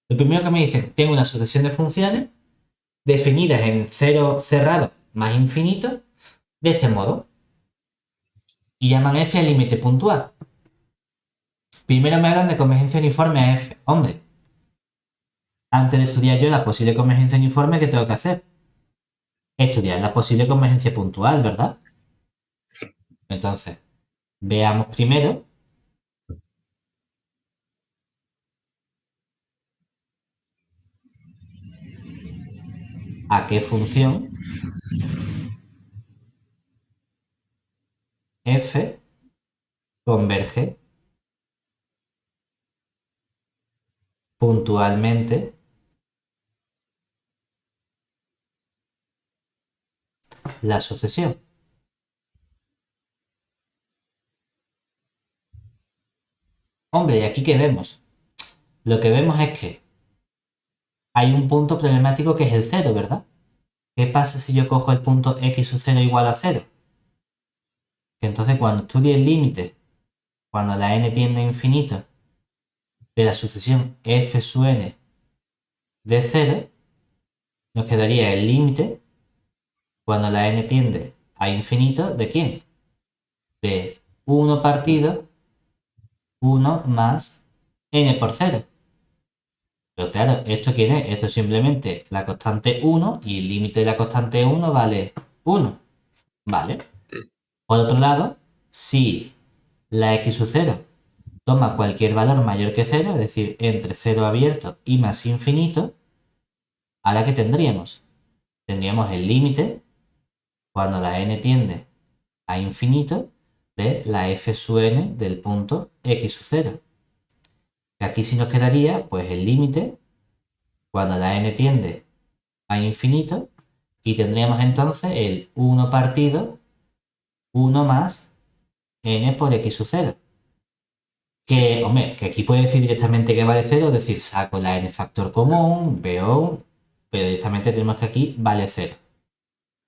Lo primero que me dicen, tengo una sucesión de funciones definidas en cero cerrado más infinito, de este modo. Y llaman f al límite puntual. Primero me hablan de convergencia uniforme a f. Hombre, antes de estudiar yo la posible convergencia uniforme, ¿qué tengo que hacer? Estudiar la posible convergencia puntual, ¿verdad? Entonces, veamos primero a qué función f converge puntualmente la sucesión. Hombre, ¿y aquí qué vemos? Lo que vemos es que hay un punto problemático que es el 0, ¿verdad? ¿Qué pasa si yo cojo el punto x sub 0 igual a 0? Que entonces cuando estudie el límite, cuando la n tiende a infinito, de la sucesión f sub n de 0, nos quedaría el límite cuando la n tiende a infinito, ¿de quién? De 1 partido 1 más n por 0. Pero claro, ¿esto quién es? Esto es simplemente la constante 1 y el límite de la constante 1 vale 1. ¿Vale? mm, Por otro lado, si la x sub 0 toma cualquier valor mayor que 0, es decir, entre 0 abierto y más infinito, ¿ahora qué tendríamos? Tendríamos el límite cuando la n tiende a infinito de la f sub n del punto x sub 0. Y aquí sí nos quedaría pues el límite cuando la n tiende a infinito y tendríamos entonces el 1 partido 1 más n por x sub 0. Que, hombre, que aquí puede decir directamente que vale 0, es decir, saco la n factor común, veo, pero directamente tenemos que aquí vale 0.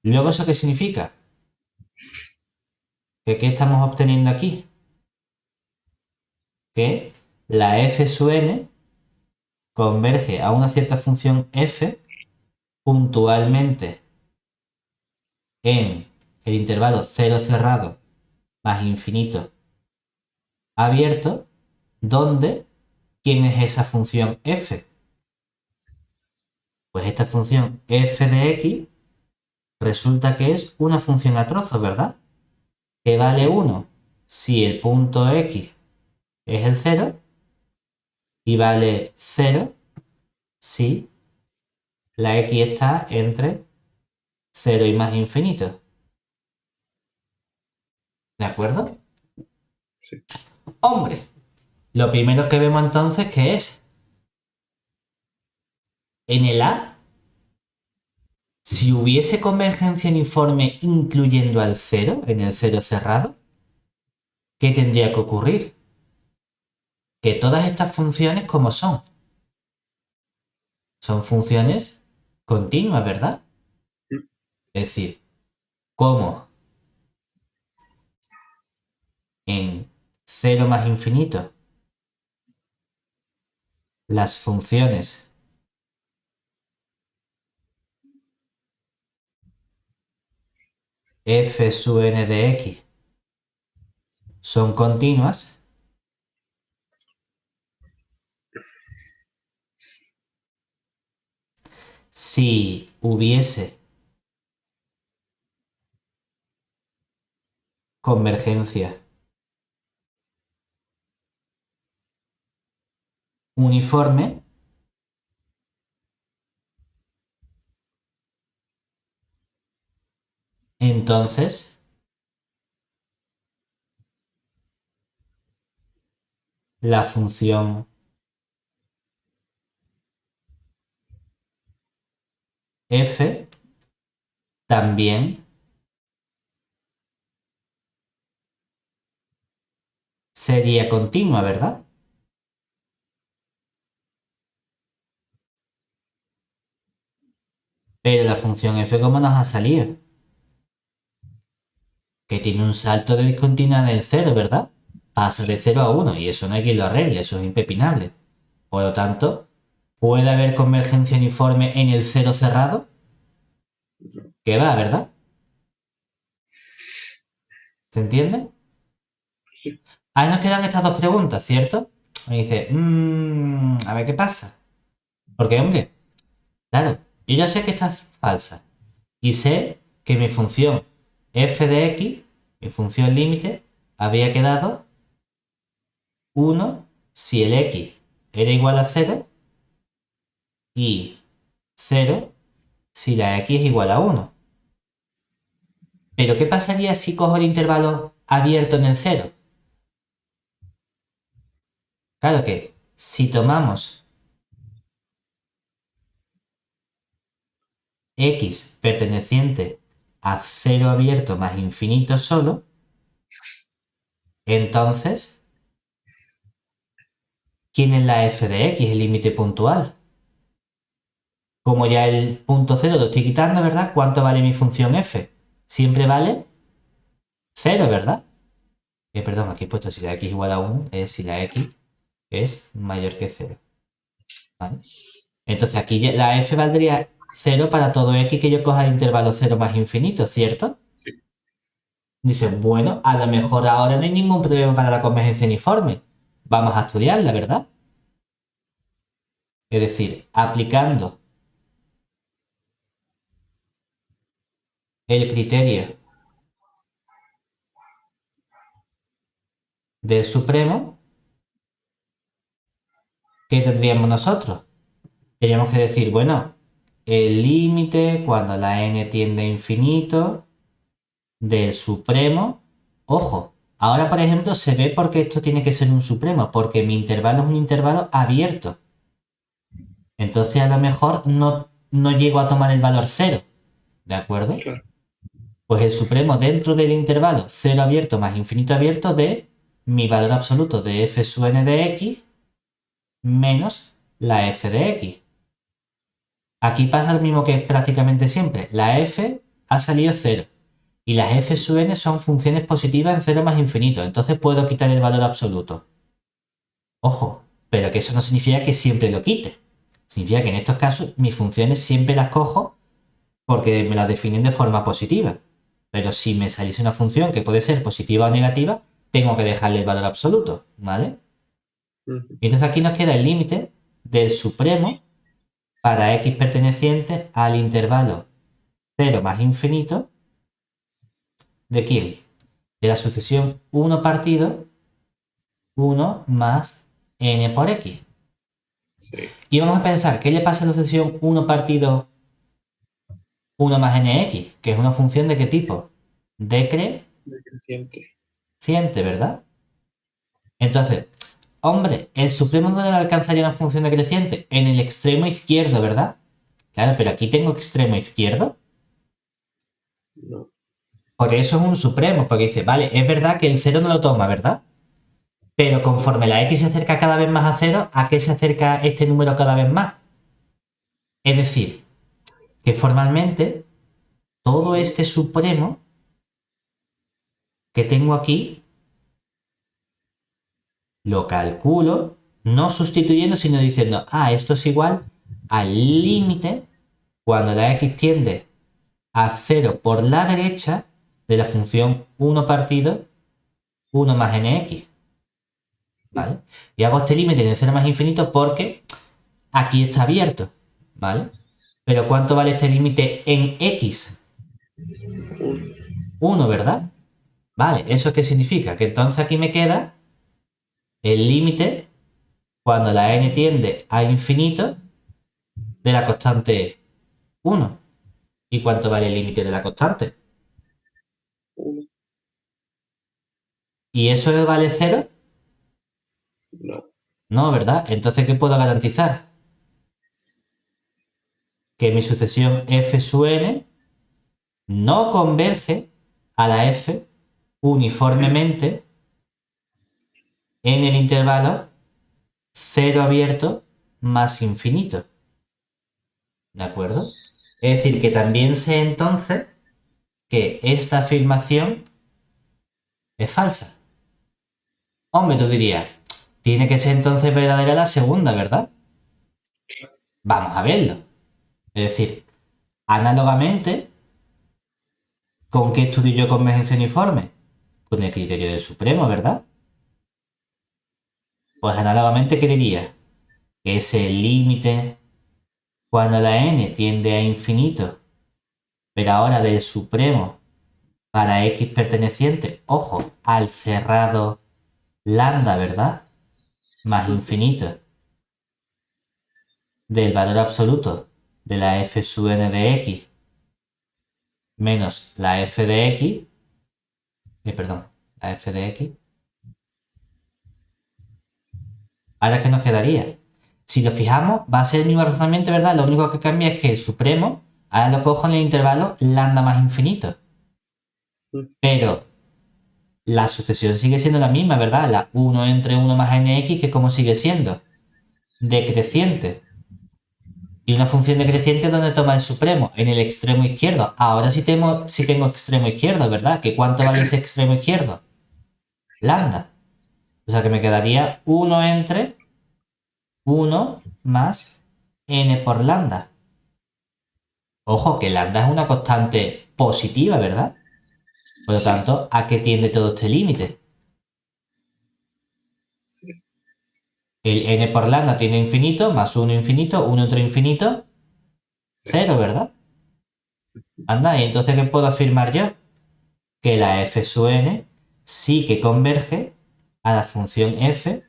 Luego, ¿eso qué significa? ¿Que qué estamos obteniendo aquí? Que la f sub n converge a una cierta función f puntualmente en el intervalo 0 cerrado más infinito abierto, donde ¿quién es esa función f? Pues esta función f de x resulta que es una función a trozos, ¿verdad? Que vale 1 si el punto x es el 0 y vale 0 si la x está entre 0 y más infinito. ¿De acuerdo? sí. Hombre, lo primero que vemos entonces que es en el A, si hubiese convergencia uniforme incluyendo al 0 en el 0 cerrado, ¿qué tendría que ocurrir? Que todas estas funciones, ¿cómo son? Son funciones continuas, ¿verdad? Mm, Es decir, como en 0 más infinito las funciones f sub n de x son continuas, si hubiese convergencia uniforme, entonces la función f también sería continua, ¿verdad? Pero la función f, ¿cómo nos ha salido? Que tiene un salto de discontinuidad del 0, ¿verdad? Pasa de 0 a 1 y eso no hay quien lo arregle, eso es impepinable. Por lo tanto, ¿puede haber convergencia uniforme en el 0 cerrado? Que va, ¿verdad? ¿Se entiende? Sí. Ahí nos quedan estas dos preguntas, ¿cierto? Me dice, a ver qué pasa. Porque, hombre, claro, yo ya sé que esta es falsa. Y sé que mi función f de x, mi función límite, había quedado 1 si el x era igual a 0 y 0 si la x es igual a 1. Pero ¿qué pasaría si cojo el intervalo abierto en el 0? Claro que si tomamos x perteneciente a 0 abierto más infinito solo, entonces, ¿quién es la f de x, el límite puntual? Como ya el punto 0 lo estoy quitando, ¿verdad? ¿Cuánto vale mi función f? Siempre vale 0, ¿verdad? Perdón, aquí he puesto si la x igual a 1, es si la x es mayor que 0. ¿Vale? Entonces aquí la f valdría 0 para todo x que yo coja el intervalo 0 más infinito, ¿cierto? Sí. Dice, bueno, a lo mejor ahora no hay ningún problema para la convergencia uniforme. Vamos a estudiarla, ¿verdad? Es decir, aplicando el criterio del supremo, ¿qué tendríamos nosotros? Tendríamos que decir, bueno, el límite cuando la n tiende a infinito del supremo. Ojo, ahora por ejemplo se ve por qué esto tiene que ser un supremo, porque mi intervalo es un intervalo abierto. Entonces a lo mejor no llego a tomar el valor 0, ¿de acuerdo? Claro. Pues el supremo dentro del intervalo 0 abierto más infinito abierto de mi valor absoluto de f sub n de x menos la f de x. Aquí pasa lo mismo que prácticamente siempre. La f ha salido 0 y las f sub n son funciones positivas en 0 más infinito. Entonces puedo quitar el valor absoluto. Ojo, pero que eso no significa que siempre lo quite. Significa que en estos casos mis funciones siempre las cojo porque me las definen de forma positiva. Pero si me saliese una función que puede ser positiva o negativa, tengo que dejarle el valor absoluto, ¿vale? Y entonces aquí nos queda el límite del supremo para x perteneciente al intervalo 0 más infinito. ¿De quién? De la sucesión 1 partido 1 más n por x. Sí. Y vamos a pensar, ¿qué le pasa a la sucesión 1 partido 1 más nx? Que es una función de qué tipo? Decreciente. Decreciente, ¿verdad? Entonces, hombre, el supremo no le alcanzaría una función decreciente en el extremo izquierdo, ¿verdad? Claro, pero aquí tengo extremo izquierdo. No. Porque eso es un supremo, porque dice, vale, es verdad que el 0 no lo toma, ¿verdad? Pero conforme la x se acerca cada vez más a 0, ¿a qué se acerca este número cada vez más? Es decir, que formalmente todo este supremo que tengo aquí lo calculo no sustituyendo, sino diciendo, esto es igual al límite cuando la x tiende a 0 por la derecha de la función 1 partido 1 más nx. ¿Vale? Y hago este límite de 0 más infinito porque aquí está abierto. ¿Vale? Pero ¿cuánto vale este límite en x? 1, ¿verdad? Vale, ¿eso qué significa? Que entonces aquí me queda el límite cuando la n tiende a infinito de la constante 1. ¿Y cuánto vale el límite de la constante? 1. ¿Y eso vale 0? No. No, ¿verdad? Entonces, ¿qué puedo garantizar? Que mi sucesión f sub n no converge a la f uniformemente en el intervalo 0 abierto más infinito. ¿De acuerdo? Es decir, que también sé entonces que esta afirmación es falsa. Hombre, tú dirías, tiene que ser entonces verdadera la segunda, ¿verdad? Vamos a verlo. Es decir, análogamente, ¿con qué estudio yo convergencia uniforme? Con el criterio del supremo, ¿verdad? Pues análogamente, ¿qué diría? Que es el límite cuando la n tiende a infinito, pero ahora del supremo para x perteneciente, ojo, al cerrado lambda, ¿verdad? Más infinito del valor absoluto de la f sub n de x menos la f de x, perdón, la f de x. Ahora, ¿qué nos quedaría? Si lo fijamos, va a ser el mismo razonamiento, ¿verdad? Lo único que cambia es que el supremo ahora lo cojo en el intervalo lambda más infinito. Pero la sucesión sigue siendo la misma, ¿verdad? La 1 entre 1 más nx, que ¿cómo sigue siendo? Decreciente. Y una función decreciente, ¿dónde toma el supremo? En el extremo izquierdo. Ahora sí tengo extremo izquierdo, ¿verdad? ¿Que cuánto vale ese extremo izquierdo? Lambda. O sea que me quedaría 1 entre 1 más n por lambda. Ojo, que lambda es una constante positiva, ¿verdad? Por lo tanto, ¿a qué tiende todo este límite? El n por lambda tiene infinito, más 1 infinito, 1 entre infinito, 0, ¿verdad? Anda, y entonces, ¿qué puedo afirmar yo? Que la f sub n sí que converge a la función f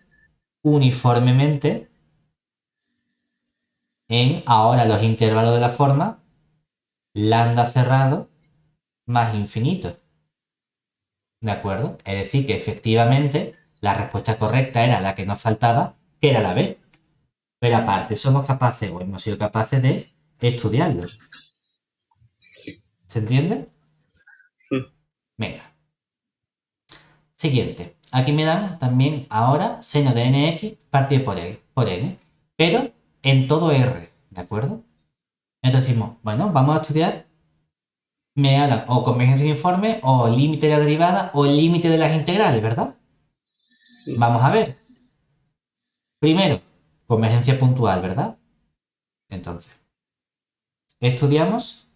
uniformemente en ahora los intervalos de la forma lambda cerrado más infinito. ¿De acuerdo? Es decir, que efectivamente la respuesta correcta era la que nos faltaba, que era la B. Pero aparte somos capaces, o hemos sido capaces de estudiarlo. ¿Se entiende? Venga. Siguiente. Aquí me dan también ahora seno de nx partido por n, pero en todo R, ¿de acuerdo? Entonces decimos, bueno, vamos a estudiar, me hablan o convergencia uniforme, o límite de la derivada, o el límite de las integrales, ¿verdad? Vamos a ver. Primero, convergencia puntual, ¿verdad? Entonces, estudiamos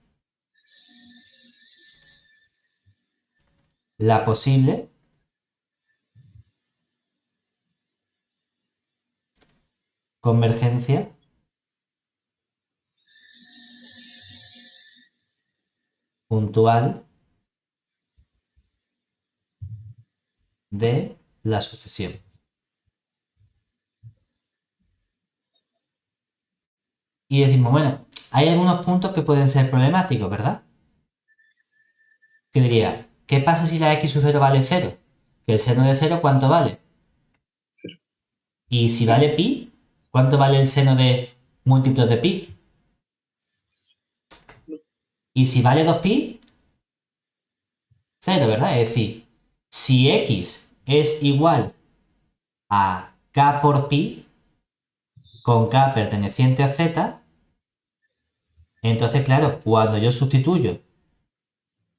la posible convergencia puntual de la sucesión. Y decimos, bueno, hay algunos puntos que pueden ser problemáticos, ¿verdad? Que diría, ¿qué pasa si la x sub 0 vale 0? Que el seno de 0, ¿cuánto vale? 0. Y si vale pi, ¿cuánto vale el seno de múltiplos de pi? Y si vale 2pi, 0, ¿verdad? Es decir, si x es igual a k por pi, con k perteneciente a z, entonces, claro, cuando yo sustituyo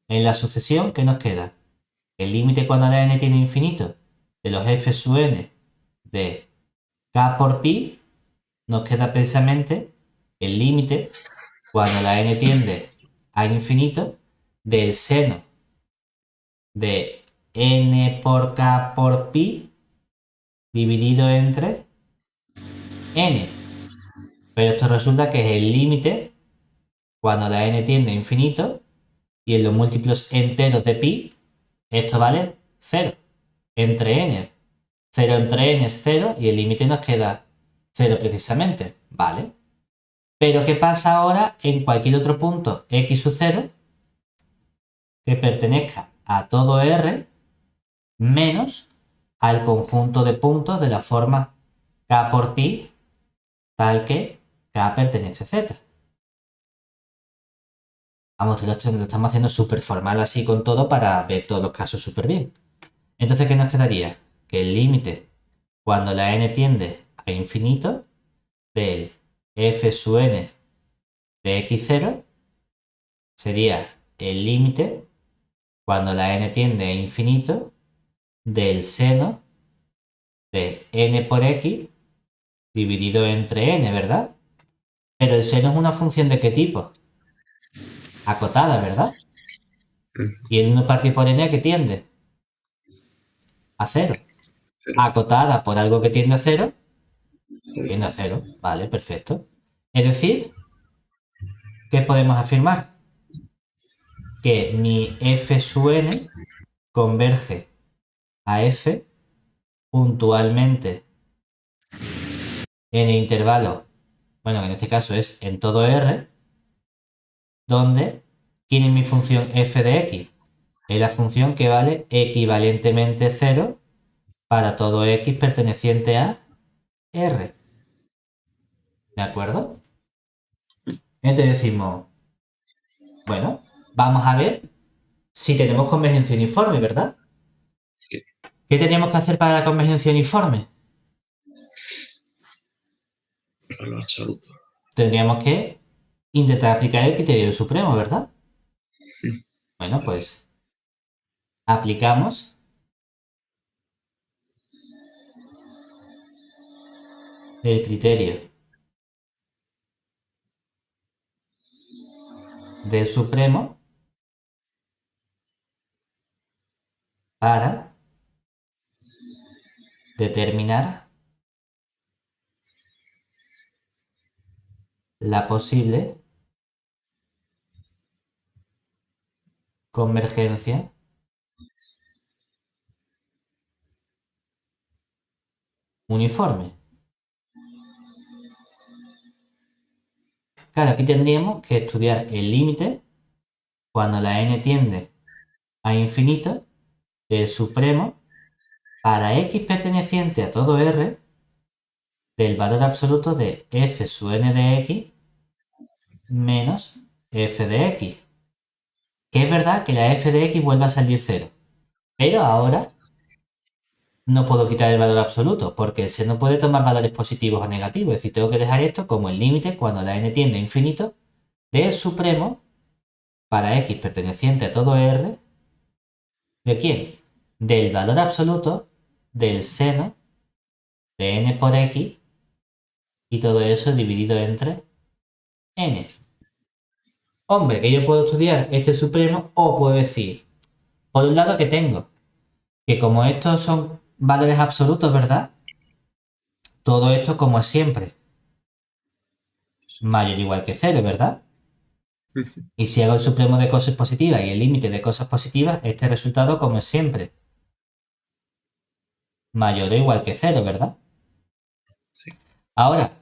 en la sucesión, ¿qué nos queda? El límite cuando la n tiene infinito de los f sub n de k por pi, nos queda precisamente el límite cuando la n tiende a infinito del seno de n por k por pi dividido entre n. Pero esto resulta que es el límite cuando la n tiende a infinito y en los múltiplos enteros de pi esto vale 0 entre n. 0 entre n es 0 y el límite nos queda 0 precisamente, ¿vale? Pero ¿qué pasa ahora en cualquier otro punto x sub 0 que pertenezca a todo R menos al conjunto de puntos de la forma k por pi tal que k pertenece a z? Vamos, lo estamos haciendo súper formal así con todo para ver todos los casos súper bien. Entonces, ¿qué nos quedaría? Que el límite cuando la n tiende a infinito del f sub n de x0 sería el límite cuando la n tiende a infinito del seno de n por x dividido entre n, ¿verdad? Pero el seno es una función ¿de qué tipo? Acotada, ¿verdad? Y el 1 partido por n, ¿a qué tiende? A 0. Cero. Acotada por algo que tiende a 0, tiende a 0. Vale, perfecto. Es decir, ¿qué podemos afirmar? Que mi f sub n converge a f puntualmente en el intervalo, bueno, en este caso es en todo R, donde ¿quién es mi función f de x? Es la función que vale equivalentemente 0 para todo x perteneciente a R. ¿De acuerdo? Entonces decimos, bueno, vamos a ver si tenemos convergencia uniforme, ¿verdad? Sí. ¿Qué tenemos que hacer para la convergencia uniforme? Valor absoluto. Tendríamos que intentar aplicar el criterio del supremo, ¿verdad? Sí. Bueno, pues aplicamos el criterio del supremo para determinar la posible convergencia uniforme. Claro, aquí tendríamos que estudiar el límite cuando la n tiende a infinito del supremo para x perteneciente a todo R del valor absoluto de f sub n de x menos f de x. Que es verdad que la f de x vuelve a salir 0. Pero ahora no puedo quitar el valor absoluto porque el seno puede tomar valores positivos o negativos. Es decir, tengo que dejar esto como el límite cuando la n tiende a infinito del supremo para x perteneciente a todo R. ¿De quién? Del valor absoluto del seno de n por x y todo eso dividido entre n. Hombre, que yo puedo estudiar este supremo o puedo decir, por un lado que tengo, que como estos son valores absolutos, ¿verdad? Todo esto como es siempre, mayor o igual que 0, ¿verdad? Y si hago el supremo de cosas positivas y el límite de cosas positivas, este resultado como es siempre, mayor o igual que 0, ¿verdad? Sí. Ahora,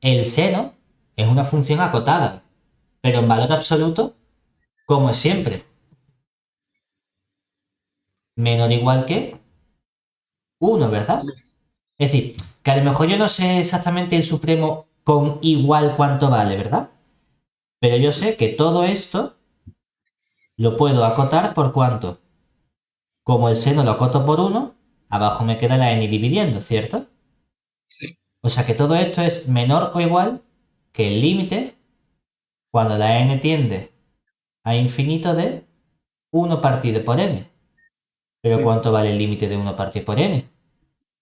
el seno es una función acotada, pero en valor absoluto, como es siempre, menor o igual que 1, ¿verdad? Uno. Es decir, que a lo mejor yo no sé exactamente el supremo con igual cuánto vale, ¿verdad? Pero yo sé que todo esto lo puedo acotar por cuánto. Como el seno lo acoto por 1, abajo me queda la n dividiendo, ¿cierto? Sí. O sea que todo esto es menor o igual que el límite cuando la n tiende a infinito de 1 partido por n. Pero ¿cuánto vale el límite de 1 partido por n?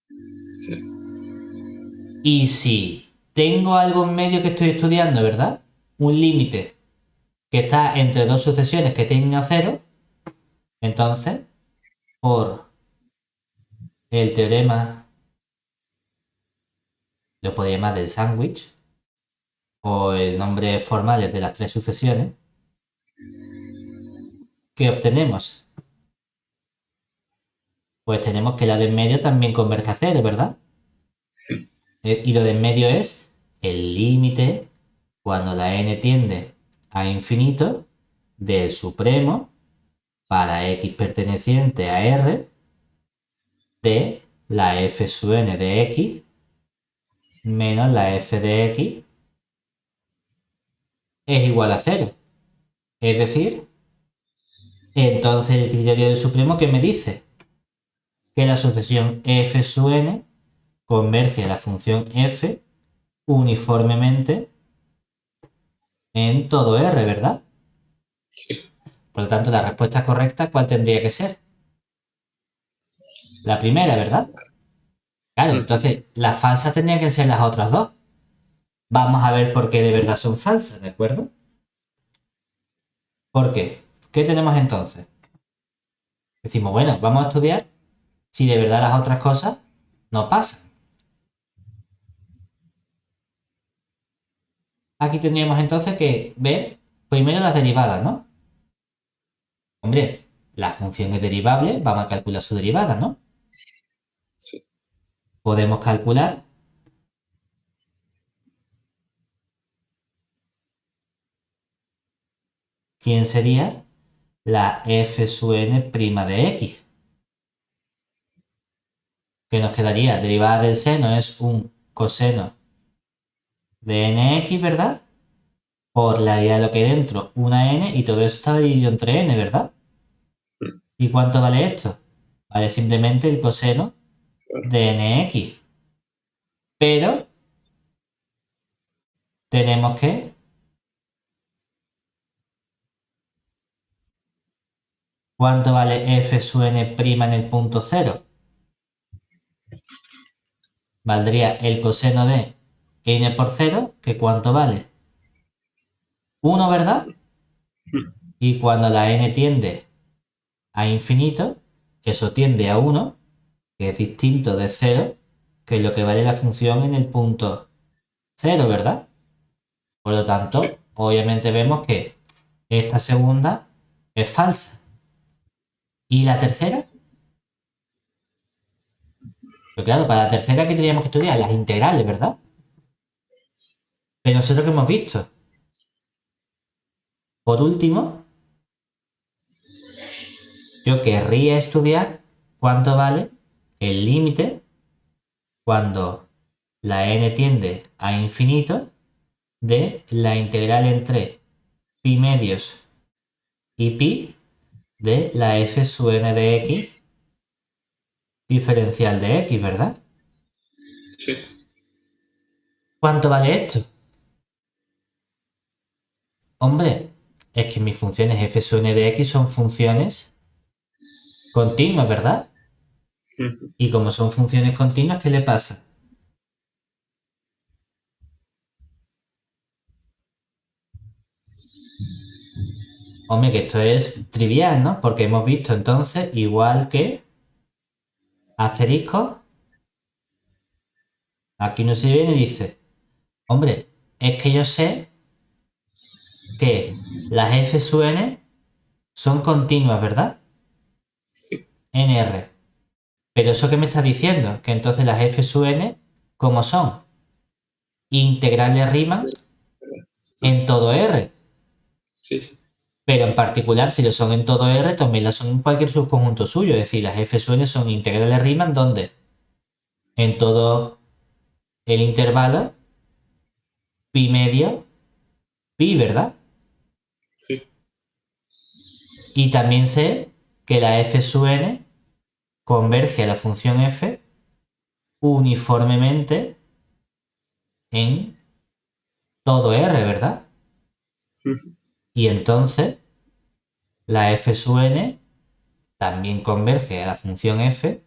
Sí. Y si tengo algo en medio que estoy estudiando, ¿verdad? Un límite que está entre dos sucesiones que tengan 0, entonces por el teorema, lo podría llamar del sándwich, o el nombre formal de las tres sucesiones, ¿qué obtenemos? Pues tenemos que la de en medio también converge a cero, ¿verdad? Y lo de en medio es el límite cuando la n tiende a infinito del supremo para x perteneciente a R de la f sub n de x menos la f de x es igual a cero. Es decir, entonces el criterio del supremo que me dice que la sucesión f sub n converge a la función f uniformemente en todo R, ¿verdad? Sí. Por lo tanto, la respuesta correcta, ¿cuál tendría que ser? La primera, ¿verdad? Claro, entonces las falsas tendrían que ser las otras dos. Vamos a ver por qué de verdad son falsas, ¿de acuerdo? ¿Por qué? ¿Qué tenemos entonces? Decimos, bueno, vamos a estudiar si de verdad las otras cosas no pasan. Aquí tendríamos entonces que ver primero las derivadas, ¿no? Hombre, la función es derivable, vamos a calcular su derivada, ¿no? Sí. Podemos calcular quién sería la f sub n' de x. Que nos quedaría derivada del seno es un coseno de nx, ¿verdad? Por la idea de lo que hay dentro, una n, y todo eso está dividido entre n, ¿verdad? ¿Y cuánto vale esto? Vale simplemente el coseno Claro. de nx. Pero tenemos que ¿cuánto vale f sub n' en el punto cero? Valdría el coseno de n por 0, que ¿cuánto vale? 1, ¿verdad? Y cuando la n tiende a infinito, eso tiende a 1, que es distinto de 0, que es lo que vale la función en el punto 0, ¿verdad? Por lo Sí. tanto, obviamente vemos que esta segunda es falsa. ¿Y la tercera? Pues claro, para la tercera que tendríamos que estudiar las integrales, ¿verdad? Pero nosotros que hemos visto. Por último, yo querría estudiar cuánto vale el límite cuando la n tiende a infinito de la integral entre pi medios y pi de la f sub n de x diferencial de x, ¿verdad? Sí. ¿Cuánto vale esto? Hombre, es que mis funciones f sub n de x son funciones continuas, ¿verdad? Y como son funciones continuas, ¿qué le pasa? Hombre, que esto es trivial, ¿no? Porque hemos visto entonces, igual que asterisco, aquí no se viene y dice, hombre, es que yo sé que las f sub n son continuas, ¿verdad? En R. Pero eso que me está diciendo, que entonces las f sub n, ¿cómo son? Integrales Riemann en todo R. Sí. Sí. Pero en particular, si lo son en todo R, también lo son en cualquier subconjunto suyo. Es decir, las f sub n son integrales Riemann, ¿dónde? En todo el intervalo pi medio pi, ¿verdad? Sí. Y también sé que la f sub n converge a la función f uniformemente en todo R, ¿verdad? Y entonces la f sub n también converge a la función f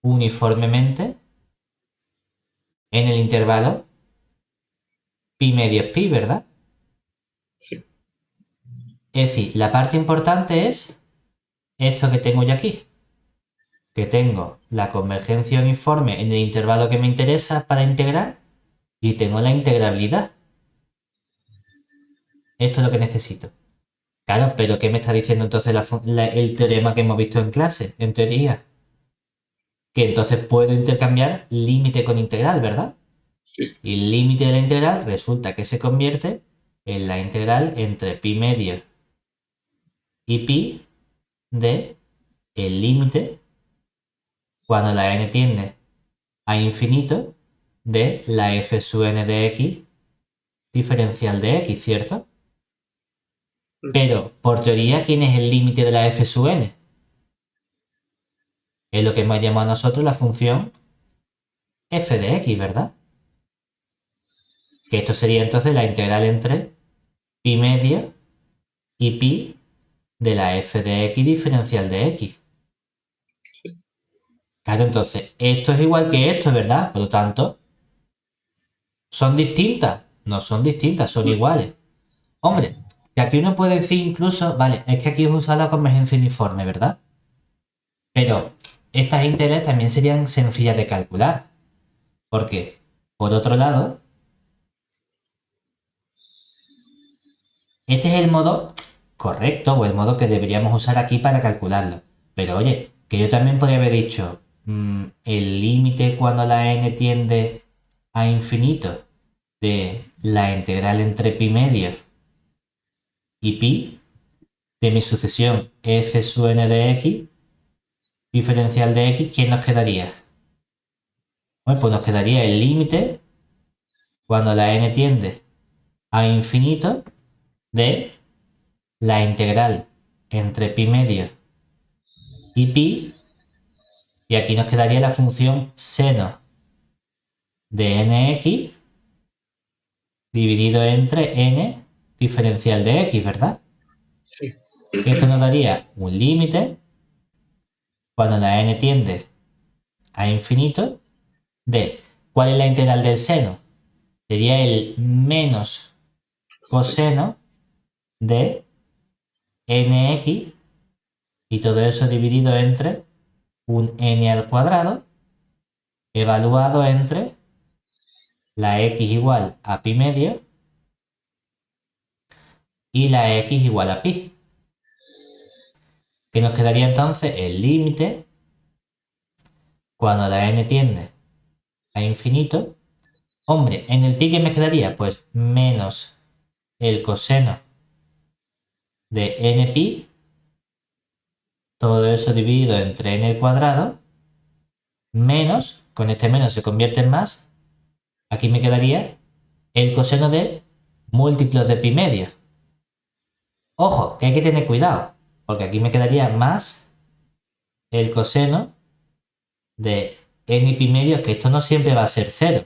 uniformemente en el intervalo pi medios pi, ¿verdad? Sí. Es decir, la parte importante es esto que tengo yo aquí. que tengo la convergencia uniforme en el intervalo que me interesa para integrar y tengo la integrabilidad. Esto es lo que necesito. Claro, pero ¿qué me está diciendo entonces el teorema que hemos visto en clase, en teoría? Que entonces puedo intercambiar límite con integral, ¿verdad? Sí. Y el límite de la integral resulta que se convierte en la integral entre pi medio y pi de el límite cuando la n tiende a infinito de la f sub n de x diferencial de x, ¿cierto? Pero, por teoría, ¿quién es el límite de la f sub n? Es lo que hemos llamado nosotros la función f de x, ¿verdad? Que esto sería entonces la integral entre pi medio y pi de la f de x diferencial de x. Claro, entonces, esto es igual que esto, ¿verdad? Por lo tanto, ¿son distintas? No son distintas, son iguales. Hombre, que aquí uno puede decir incluso, vale, es que aquí es usar la convergencia uniforme, ¿verdad? Pero estas integrales también serían sencillas de calcular. Porque, por otro lado, este es el modo correcto o el modo que deberíamos usar aquí para calcularlo. Pero oye, que yo también podría haber dicho el límite cuando la n tiende a infinito de la integral entre pi medio y pi de mi sucesión f sub n de x diferencial de x, ¿quién nos quedaría? Bueno, pues nos quedaría el límite cuando la n tiende a infinito de la integral entre pi medio y pi, y aquí nos quedaría la función seno de nx dividido entre n diferencial de x, ¿verdad? Sí. Que esto nos daría un límite cuando la n tiende a infinito de, ¿cuál es la integral del seno? Sería el menos coseno de nx y todo eso dividido entre un n al cuadrado evaluado entre la x igual a pi medio y la x igual a pi. Que nos quedaría entonces el límite cuando la n tiende a infinito. Hombre, en el pi que me quedaría, pues menos el coseno de n pi, todo eso dividido entre n al cuadrado, menos, con este menos se convierte en más, aquí me quedaría el coseno de múltiplos de pi medio. Ojo, que hay que tener cuidado, porque aquí me quedaría más el coseno de n pi medio, que esto no siempre va a ser 0.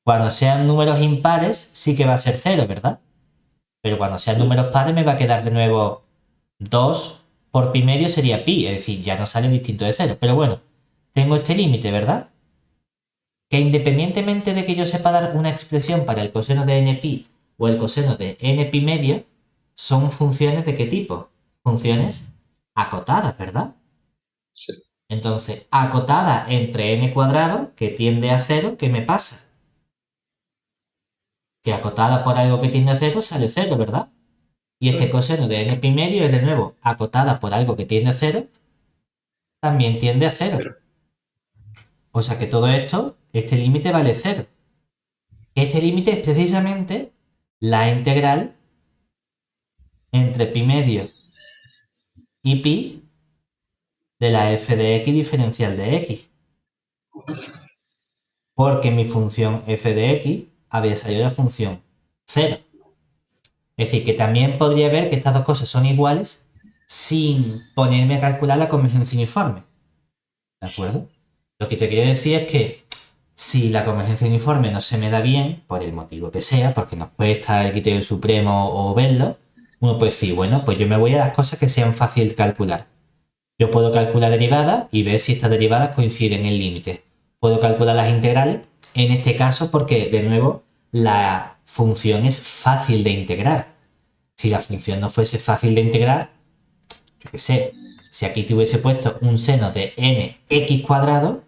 Cuando sean números impares sí que va a ser 0, ¿verdad? Pero cuando sean números pares me va a quedar de nuevo 2 por pi medio sería pi, es decir, ya no sale distinto de 0. Pero bueno, tengo este límite, ¿verdad? Que independientemente de que yo sepa dar una expresión para el coseno de n pi o el coseno de n pi medio, son funciones de qué tipo? Funciones acotadas, ¿verdad? Sí. Entonces, acotada entre n cuadrado, que tiende a 0, ¿qué me pasa? Que acotada por algo que tiende a 0 sale 0, ¿verdad? Y este coseno de n pi medio es de nuevo acotada por algo que tiende a 0, también tiende a 0. O sea que todo esto, este límite vale 0. Este límite es precisamente la integral entre pi medio y pi de la f de x diferencial de x. Porque mi función f de x había salido la función 0. Es decir, que también podría ver que estas dos cosas son iguales sin ponerme a calcular la convergencia uniforme. ¿De acuerdo? Lo que te quiero decir es que si la convergencia uniforme no se me da bien, por el motivo que sea, porque nos cuesta el criterio supremo o verlo, uno puede decir, bueno, pues yo me voy a las cosas que sean fácil de calcular. Yo puedo calcular derivadas y ver si estas derivadas coinciden en el límite. Puedo calcular las integrales, en este caso porque, de nuevo, la función es fácil de integrar. Si la función no fuese fácil de integrar, yo qué sé, si aquí te hubiese puesto un seno de nx cuadrado,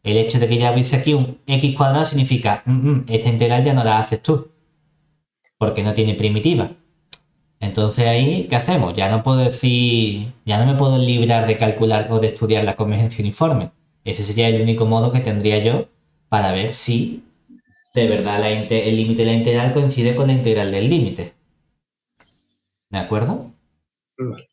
el hecho de que ya hubiese aquí un x cuadrado significa esta integral ya no la haces tú, porque no tiene primitiva. Entonces ahí, ¿qué hacemos? Ya no puedo decir, ya no me puedo librar de calcular o de estudiar la convergencia uniforme. Ese sería el único modo que tendría yo para ver si de verdad el límite de la integral coincide con la integral del límite. ¿De acuerdo? Vale.